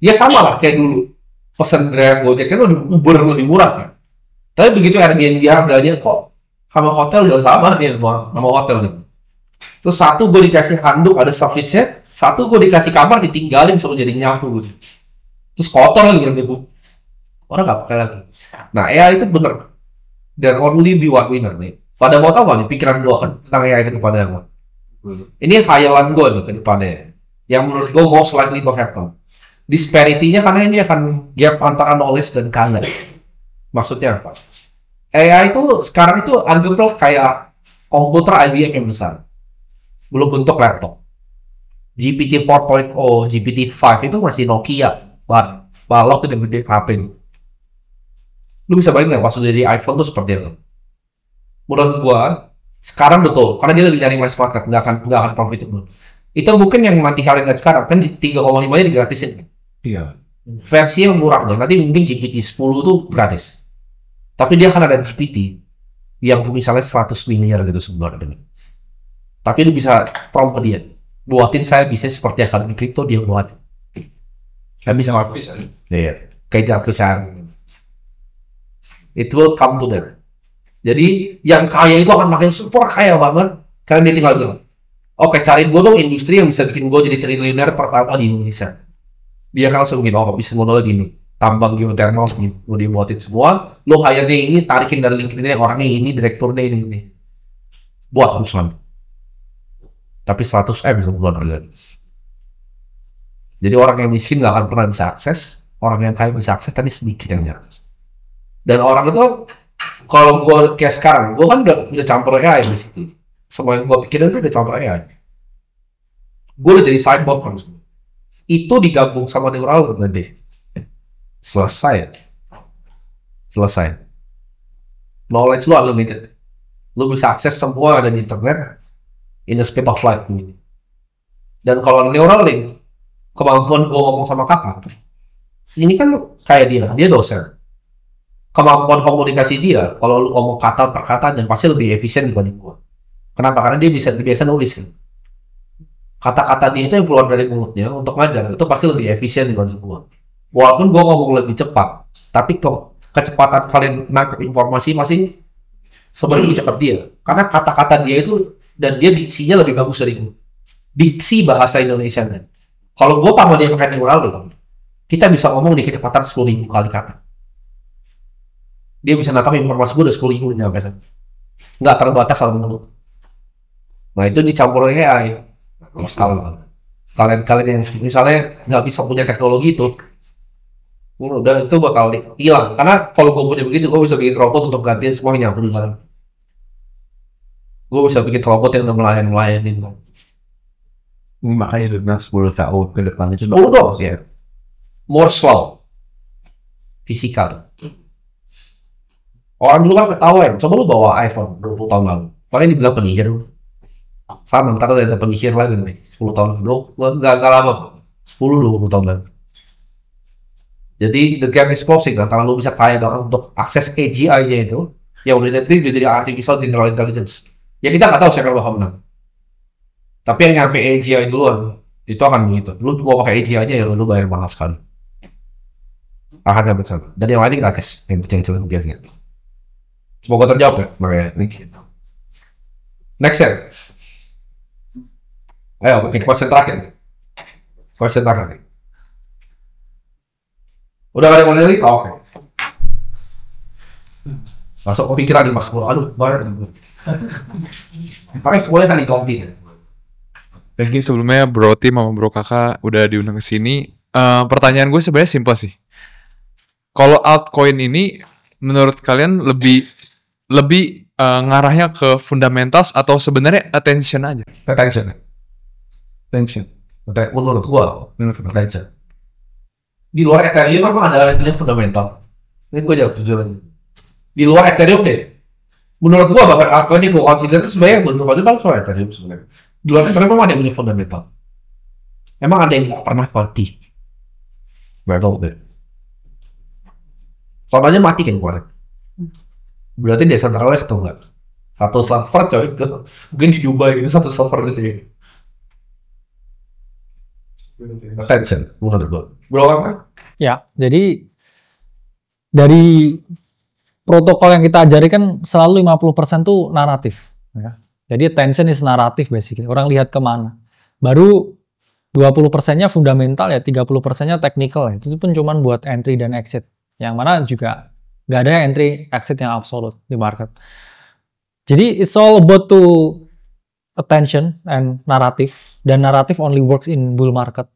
S1: Ya sama lah kayak dulu pesen Grab, Gojek kan Uber lebih murah kan. Tapi begitu Airbnb harganya kok sama hotel udah sama nih sama hotel nih. Terus satu gue dikasih handuk ada service-nya, satu gue dikasih kamar ditinggalin suruh jadi nyapu gitu. Terus kotor lagi yang debu. Orang nggak pakai lagi. Nah AI itu bener. Dan only be one winner nih. Pada mau tahu nggak nih pikiran gue kan tentang AI ke depannya apa? Ini khayalan gue nih ke depannya. Yang menurut gue most likely to happen. Disparity-nya karena ini akan gap antara knowledge dan kaya. Maksudnya apa? AI itu sekarang itu anggaplah kayak komputer IBM yang besar. Belum bentuk laptop. GPT 4.0, GPT 5 itu masih Nokia. Balok itu gede HP. Lu bisa bayangin nggak pas udah jadi iPhone tuh seperti itu? Menurut gua sekarang betul, karena dia lagi nyari mass market, nggak akan profitable. Itu mungkin yang nanti kalian lihat sekarang kan 3,5 nya digratisin. Iya. Versi yang murah tuh, nanti mungkin GPT 10 tuh gratis. Tapi dia akan ada GPT yang misalnya 100 miliar gitu sebulan. Tapi lu bisa prompt dia, buatin saya bisnis seperti akademi kripto, dia buat. Kan bisa ngapain? Iya. Kayak perusahaan. It will come to them. Jadi yang kaya itu akan makin super kaya banget karena dia tinggal bilang, oke cariin gue dong industri yang bisa bikin gue jadi triliuner pertama di Indonesia. Dia kan langsung bikin, oh bisa modal gini, tambang geothermal gini, gue dibuatin semua, lo hire nih ini, tarikin dari LinkedIn yang orangnya ini, direkturnya ini. Buat urusan. Tapi 100 M sebulan harganya. Jadi orang yang miskin nggak akan pernah bisa akses, orang yang kaya bisa akses, tapi sedikit yang bisa akses. Dan orang itu, kalau gue kayak sekarang, gue kan udah campur AI di situ. Semua yang gue pikirin itu udah campur AI. Gue udah jadi cyborg kan. Itu digabung sama neural nanti. Selesai. Knowledge lu unlimited. Lu bisa akses semua ada di internet in the speed of light. Dan kalau neural link, kemampuan gue ngomong sama kakak, ini kan kayak dia dosen. Kemampuan komunikasi dia, kalau lu ngomong kata per kata, dan pasti lebih efisien dibanding gue. Kenapa? Karena dia biasa nulis kan. Kata-kata dia itu yang keluar dari mulutnya untuk ngajar, itu pasti lebih efisien dibanding gue. Walaupun gue ngomong lebih cepat, tapi kecepatan kalian nangkep informasi masih sebenarnya lebih cepat dia. Karena kata-kata dia itu, dan dia diksinya lebih bagus dari gue. Diksi bahasa Indonesia kan. Kalau gue sama dia pakai neural, kita bisa ngomong di kecepatan 10.000 kali kata. Dia bisa nangkap informasi gue udah 10.000 nyampe sana. Nggak terbatas sama mulut. Nah itu dicampur AI. Kalian yang misalnya nggak bisa punya teknologi itu, udah itu bakal hilang. Karena kalau gue punya begitu, gue bisa bikin robot untuk gantiin semua yang nyampur di dalam. Gue bisa bikin robot yang melayan-melayanin.
S9: Makanya udah 10 tahun ke depan itu
S1: 10 dong sih. More slow. Fisikal. Orang dulu kan ketawa ya, coba lu bawa iPhone 20 tahun lalu. Paling dibilang penyihir. Sama, ntar ada penyihir lagi nih, 10 tahun lalu. Nggak lama, 10-20 tahun lalu. Jadi, the gap is closing. Antara lu bisa kaya banget untuk akses AGI-nya itu, yang udah nanti jadi Artificial General Intelligence. Ya kita nggak tahu siapa yang bakal menang. Tapi yang nyampe AGI duluan, itu akan begitu. Lu mau pakai AGI-nya ya lu bayar mahal sekali. Akan dapat sana. Dan yang lainnya gratis, yang kecil-kecil biasanya. Semoga terjawab ya, Maria. Next ya. Ayo, bikin question terakhir. Udah gak ada yang mau lagi? Oke. Masuk ke pikiran nih mas. Aduh, bayar. Pakai semuanya tadi konti.
S3: Thank you sebelumnya Bro Tim sama Bro Kakak udah diundang ke sini. pertanyaan gue sebenarnya simpel sih. Kalau altcoin ini menurut kalian lebih ngarahnya ke fundamentals atau sebenarnya attention aja?
S1: Attention. Menurut gua, attention. Di luar Ethereum memang ada yang fundamental. Ini gua jawab jujur aja. Di luar Ethereum deh. Menurut gua bahkan altcoin yang gua consider sebenarnya belum fundamental soal Ethereum sebenarnya. Di luar Ethereum memang ada yang punya fundamental. Emang ada yang pernah mati. Betul deh. Contohnya mati kan kemarin. Berarti decentralized atau enggak? Satu server coy itu. Mungkin di Dubai gitu satu server gitu ya. Attention, menurut gue. Bro, apa?
S2: Ya, jadi dari protokol yang kita ajari kan selalu 50% tuh naratif. Ya. Jadi attention is naratif basically. Orang lihat kemana. Baru 20%-nya fundamental ya, 30%-nya technical ya. Itu pun cuman buat entry dan exit. Yang mana juga nggak ada entry exit yang absolute di market. Jadi it's all about to attention and narrative. Dan naratif only works in bull market.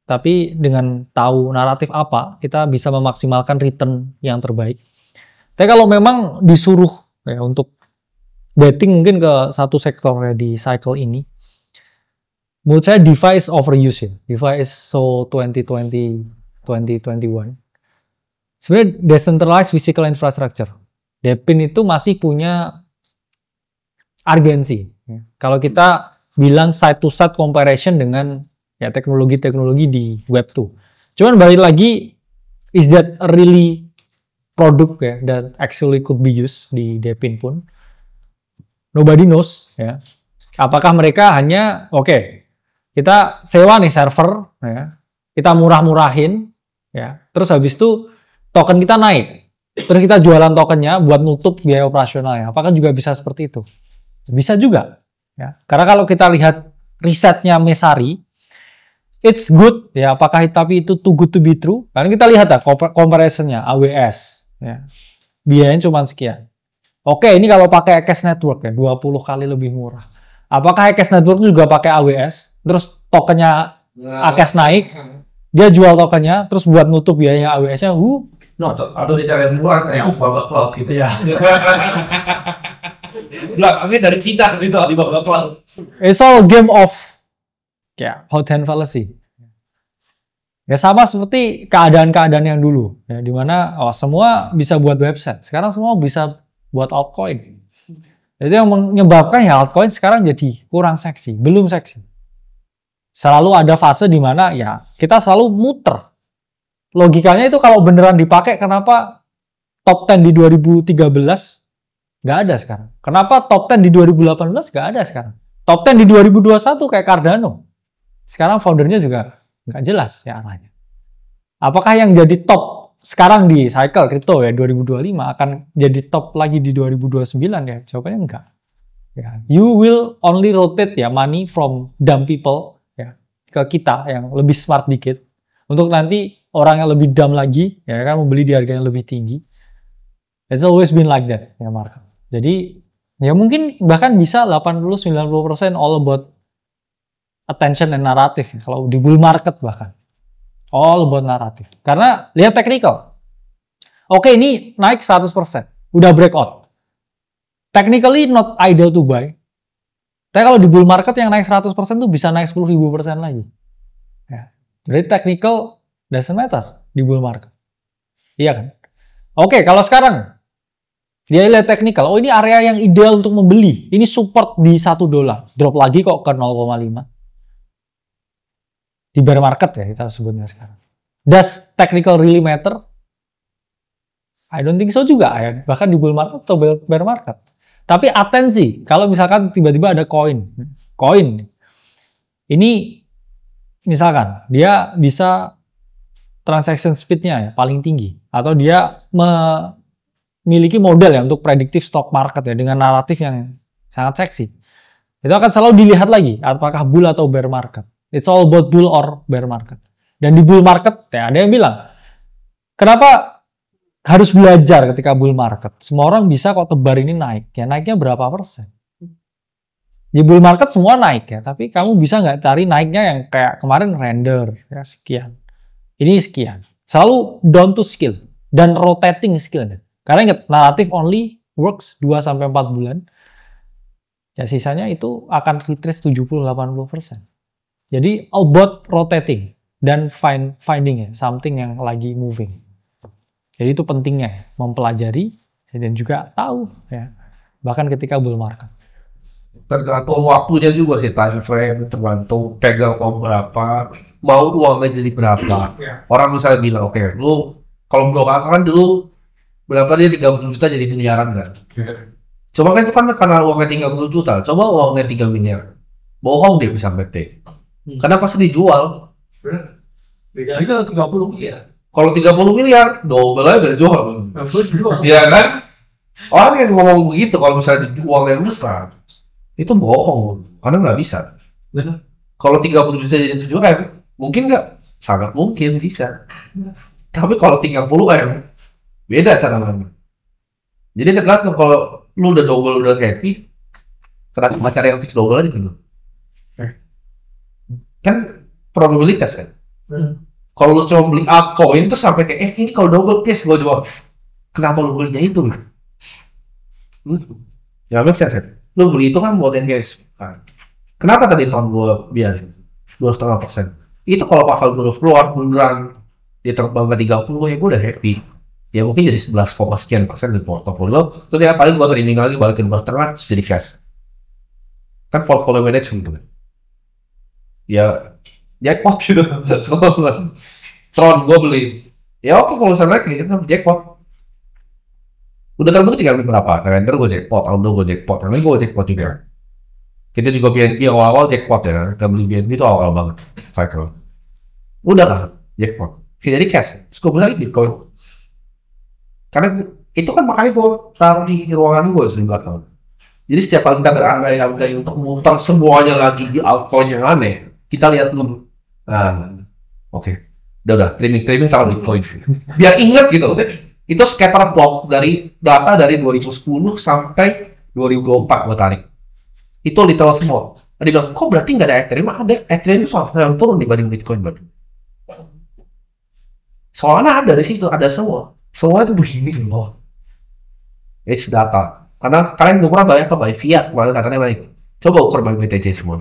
S2: Tapi dengan tahu naratif apa, kita bisa memaksimalkan return yang terbaik. Tapi kalau memang disuruh ya, untuk betting mungkin ke satu sektor ya, di cycle ini, menurut saya DeFi is overused ya. DeFi is so 2020, 2021. Sebenarnya decentralized physical infrastructure. DePIN itu masih punya urgensi. Kalau kita bilang side to side comparison dengan ya teknologi-teknologi di Web 2. Cuman balik lagi, is that a really product ya that actually could be used di DePIN pun? Nobody knows ya. Apakah mereka hanya kita sewa nih server ya, kita murah-murahin ya, terus habis itu token kita naik, terus kita jualan tokennya buat nutup biaya operasionalnya. Apakah juga bisa seperti itu? Bisa juga ya. Karena kalau kita lihat risetnya Messari, it's good ya, apakah tapi itu too good to be true? Karena kita lihat ya comparison-nya AWS ya. Biayanya cuma sekian. Ini kalau pakai Cash Network ya 20 kali lebih murah. Apakah Cash Network juga pakai AWS? Terus tokennya Cash naik, dia jual tokennya terus buat nutup biayanya AWS-nya
S1: atau dicari yang murah yang babak cloud gitu ya. Belakangnya dari Cina itu di babak cloud.
S2: It's all game of hot hand fallacy. Ya sama seperti keadaan-keadaan yang dulu ya, di mana semua bisa buat website. Sekarang semua bisa buat altcoin. Itu yang menyebabkan ya altcoin sekarang jadi kurang seksi, belum seksi. Selalu ada fase di mana ya kita selalu muter. Logikanya itu kalau beneran dipakai, kenapa top 10 di 2013 nggak ada sekarang? Kenapa top 10 di 2018 nggak ada sekarang? Top 10 di 2021 kayak Cardano. Sekarang foundernya juga nggak jelas ya arahnya. Apakah yang jadi top sekarang di cycle crypto ya 2025 akan jadi top lagi di 2029 ya? Jawabannya enggak. Ya, you will only rotate ya money from dumb people ya ke kita yang lebih smart dikit untuk nanti orang yang lebih dumb lagi ya kan membeli di harga yang lebih tinggi. It's always been like that ya market. Jadi ya mungkin bahkan bisa 80-90% all about attention and narrative ya, kalau di bull market bahkan all about narrative. Karena lihat technical. Ini naik 100%, udah breakout. Technically not ideal to buy. Tapi kalau di bull market yang naik 100% tuh bisa naik 10.000% lagi. Ya. Jadi technical doesn't matter di bull market. Iya kan? Kalau sekarang dia lihat technical, ini area yang ideal untuk membeli. Ini support di $1. Drop lagi kok ke 0,5. Di bear market ya kita sebutnya sekarang. Does technical really matter? I don't think so juga ya. Bahkan di bull market atau bear market. Tapi atensi, kalau misalkan tiba-tiba ada koin. Ini misalkan dia bisa transaction speed-nya ya paling tinggi. Atau dia memiliki model ya untuk predictive stock market ya dengan naratif yang sangat seksi. Itu akan selalu dilihat lagi apakah bull atau bear market. It's all about bull or bear market. Dan di bull market ya ada yang bilang, kenapa harus belajar ketika bull market? Semua orang bisa kok tebar ini naik. Ya naiknya berapa persen? Di bull market semua naik ya, tapi kamu bisa nggak cari naiknya yang kayak kemarin render ya sekian. ini sekian. Selalu down to skill dan rotating skill. Karena ingat, naratif only works 2-4 bulan. Ya sisanya itu akan retrace 70-80%. Jadi about rotating dan finding ya, something yang lagi moving. Jadi itu pentingnya mempelajari dan juga tahu ya. Bahkan ketika bull market.
S1: Tergantung waktunya juga sih, time frame, tergantung pegang uang berapa, mau uangnya jadi berapa. Orang misalnya bilang, oke, lu kalau Bro Kakak kan dulu berapa dia 30 juta jadi miliaran kan? Coba kan itu kan karena uangnya 30 juta, coba uangnya 3 miliar. Bohong dia bisa PT. Karena pasti dijual.
S7: Bedanya itu 30 miliar.
S1: Kalau 30 miliar, double aja udah jual. Iya kan? Orang yang ngomong begitu kalau misalnya uangnya besar, itu bohong, karena nggak bisa. Kalau 30 juta jadi 7M, mungkin nggak? Sangat mungkin bisa. Tapi kalau 30 M, beda cara mainnya. Jadi tergantung kalau lu udah double udah happy, kenapa cari yang fix double aja gitu? Kan probabilitas kan. Kalau lu cuma beli altcoin terus sampai kayak ini kalau double case gua jual. Kenapa lu belinya itu? Ya make sense kan? Lu beli itu kan buat engage kan. Kenapa tadi tahun gua biarin 2,5%? Itu kalau Pavel Durov keluar beneran dia terbang ke 30 ya gua udah happy. Ya mungkin jadi 11, sekian persen dari portofolio. Terus ya paling gua trimming lagi balikin 2,5 terus jadi cash. Kan portfolio management gitu. Ya jackpot gitu. Tron gua beli. Ya oke kalau misalnya naik kan jackpot. Udah terbukti kan berapa? Render gue jackpot, Aldo gue jackpot, yang lain gue jackpot juga. Kita juga BNB awal-awal jackpot ya, kita beli BNB itu awal banget, cycle. Udah lah, jackpot. Jadi cash, terus gue beli Bitcoin. Karena itu kan makanya gue taruh di ruangan gue di belakang. Jadi setiap kali kita berandai-andai untuk muter semuanya lagi di altcoin yang aneh, kita lihat dulu. Nah, oke. Udah, trimming sama Bitcoin. Biar inget gitu. Itu scatter plot dari data dari 2010 sampai 2024 gue tarik. Itu literal semua. Tadi bilang, kok berarti nggak ada Ethereum? Ada. Ethereum itu soalnya yang turun dibanding Bitcoin. Soalnya ada di situ, ada semua. Semua itu begini loh. It's data. Karena kalian ukuran banyak by fiat, malah katanya baik. Coba ukur by BTC semua.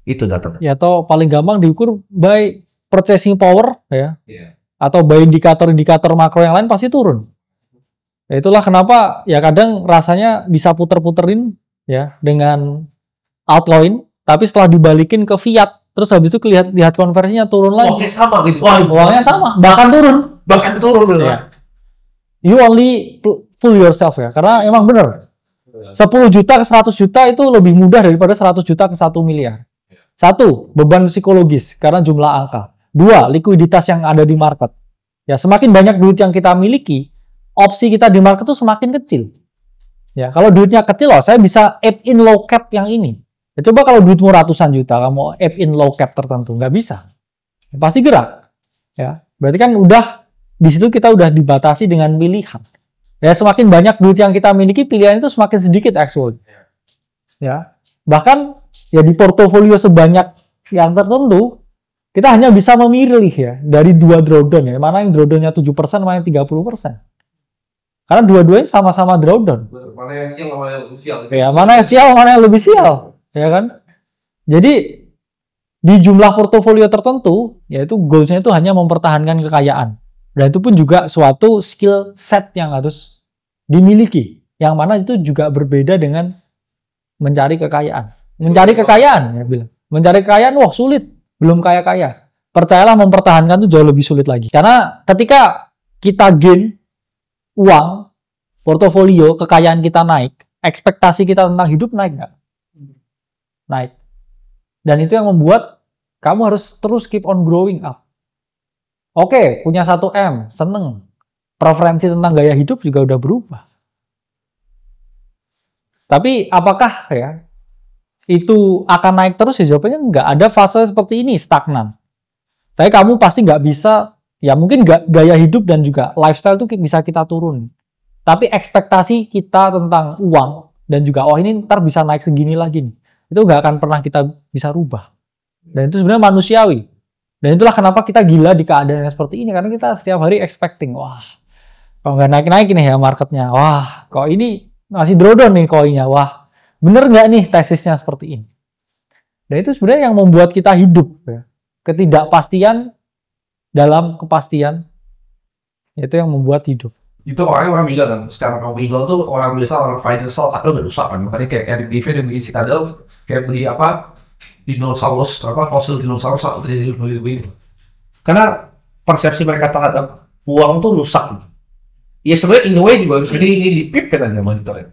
S1: Itu data.
S2: Ya atau paling gampang diukur by purchasing power ya. Atau by indikator-indikator makro yang lain pasti turun. Ya itulah kenapa ya kadang rasanya bisa puter-puterin ya dengan altcoin, tapi setelah dibalikin ke fiat, terus habis itu lihat konversinya turun lagi.
S1: Uangnya sama gitu.
S2: Uangnya sama, bahkan turun.
S1: Gitu.
S2: Ya. You only fool yourself ya, karena emang bener. 10 juta ke 100 juta itu lebih mudah daripada 100 juta ke 1 miliar. 1, beban psikologis karena jumlah angka. 2, likuiditas yang ada di market. Ya, semakin banyak duit yang kita miliki, opsi kita di market itu semakin kecil. Ya, kalau duitnya kecil loh, saya bisa add in low cap yang ini. Ya, coba kalau duitmu ratusan juta, kamu add in low cap tertentu, nggak bisa. Ya, pasti gerak. Ya, berarti kan udah di situ kita udah dibatasi dengan pilihan. Ya, semakin banyak duit yang kita miliki, pilihan itu semakin sedikit actually. Ya, bahkan ya di portofolio sebanyak yang tertentu, kita hanya bisa memilih ya dari 2 drawdown ya, mana yang drawdownnya 7%, mana yang 30%. Karena dua-duanya sama-sama drawdown.
S1: Mana yang sial, mana yang lebih sial.
S2: Ya, mana yang sial, mana yang lebih sial, ya kan? Jadi di jumlah portofolio tertentu, yaitu goalsnya itu hanya mempertahankan kekayaan. Dan itu pun juga suatu skill set yang harus dimiliki, yang mana itu juga berbeda dengan mencari kekayaan. Mencari kekayaan, ya bilang. Mencari kekayaan, wah sulit. Belum kaya-kaya. Percayalah mempertahankan itu jauh lebih sulit lagi. Karena ketika kita gain uang, portofolio, kekayaan kita naik, ekspektasi kita tentang hidup naik nggak? Naik. Dan itu yang membuat kamu harus terus keep on growing up. Oke, punya 1M, seneng. Preferensi tentang gaya hidup juga udah berubah. Tapi apakah ya itu akan naik terus? Ya jawabannya enggak. Ada fase seperti ini, stagnan. Tapi kamu pasti nggak bisa, ya mungkin gaya hidup dan juga lifestyle itu bisa kita turun. Tapi ekspektasi kita tentang uang dan juga, oh ini ntar bisa naik segini lagi nih. Itu nggak akan pernah kita bisa rubah. Dan itu sebenarnya manusiawi. Dan itulah kenapa kita gila di keadaan yang seperti ini, karena kita setiap hari expecting, wah, kalau nggak naik-naik nih ya marketnya, wah, kok ini masih drawdown nih koinnya, wah, bener nggak nih tesisnya seperti ini. Dan itu sebenarnya yang membuat kita hidup, ya. Ketidakpastian dalam kepastian, itu yang membuat hidup.
S1: Itu orang bilang kan, secara legal tuh orang biasa orang financial atau udah rusak kan. Makanya kayak Eric David yang bikin Citadel, kayak beli apa, dinosaurus, fosil dinosaurus atau lebih. Karena persepsi mereka terhadap uang tuh rusak. Ya sebenarnya in a way juga, ini di PIP kan ada monitornya.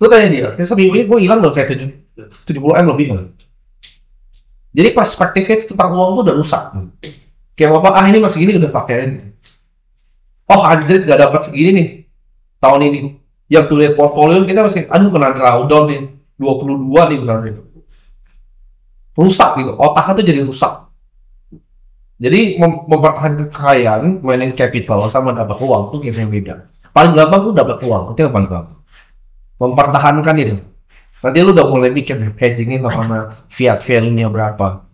S1: Lu tanya dia, seminggu ini gue hilang loh kayak 70M lebih kan. Jadi perspektifnya itu tentang uang tuh udah rusak. Kayak apa, ini masih gini udah pakai. Oh anjir gak dapat segini nih tahun ini. Yang tuh lihat portfolio kita masih, aduh kena drawdown nih 22 nih misalnya. Rusak gitu, otaknya tuh jadi rusak. Jadi mempertahankan kekayaan, manage capital sama dapat uang tuh game yang beda. Paling gampang tuh dapat uang, itu yang paling gampang. Mempertahankan itu. Nanti lu udah mulai mikir hedgingnya sama fiat value-nya berapa.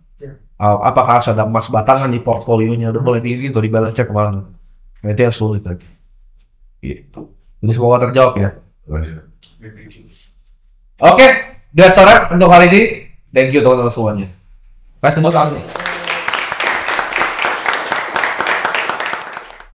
S1: Apakah ada emas batangan di portfolionya, udah mulai mikir gitu di balance check kemana. Nah, itu yang sulit lagi. Gitu. Ini semoga terjawab ya. Oke, that's all right untuk hari ini. Thank you teman-teman semuanya. Kasih tepuk tangan.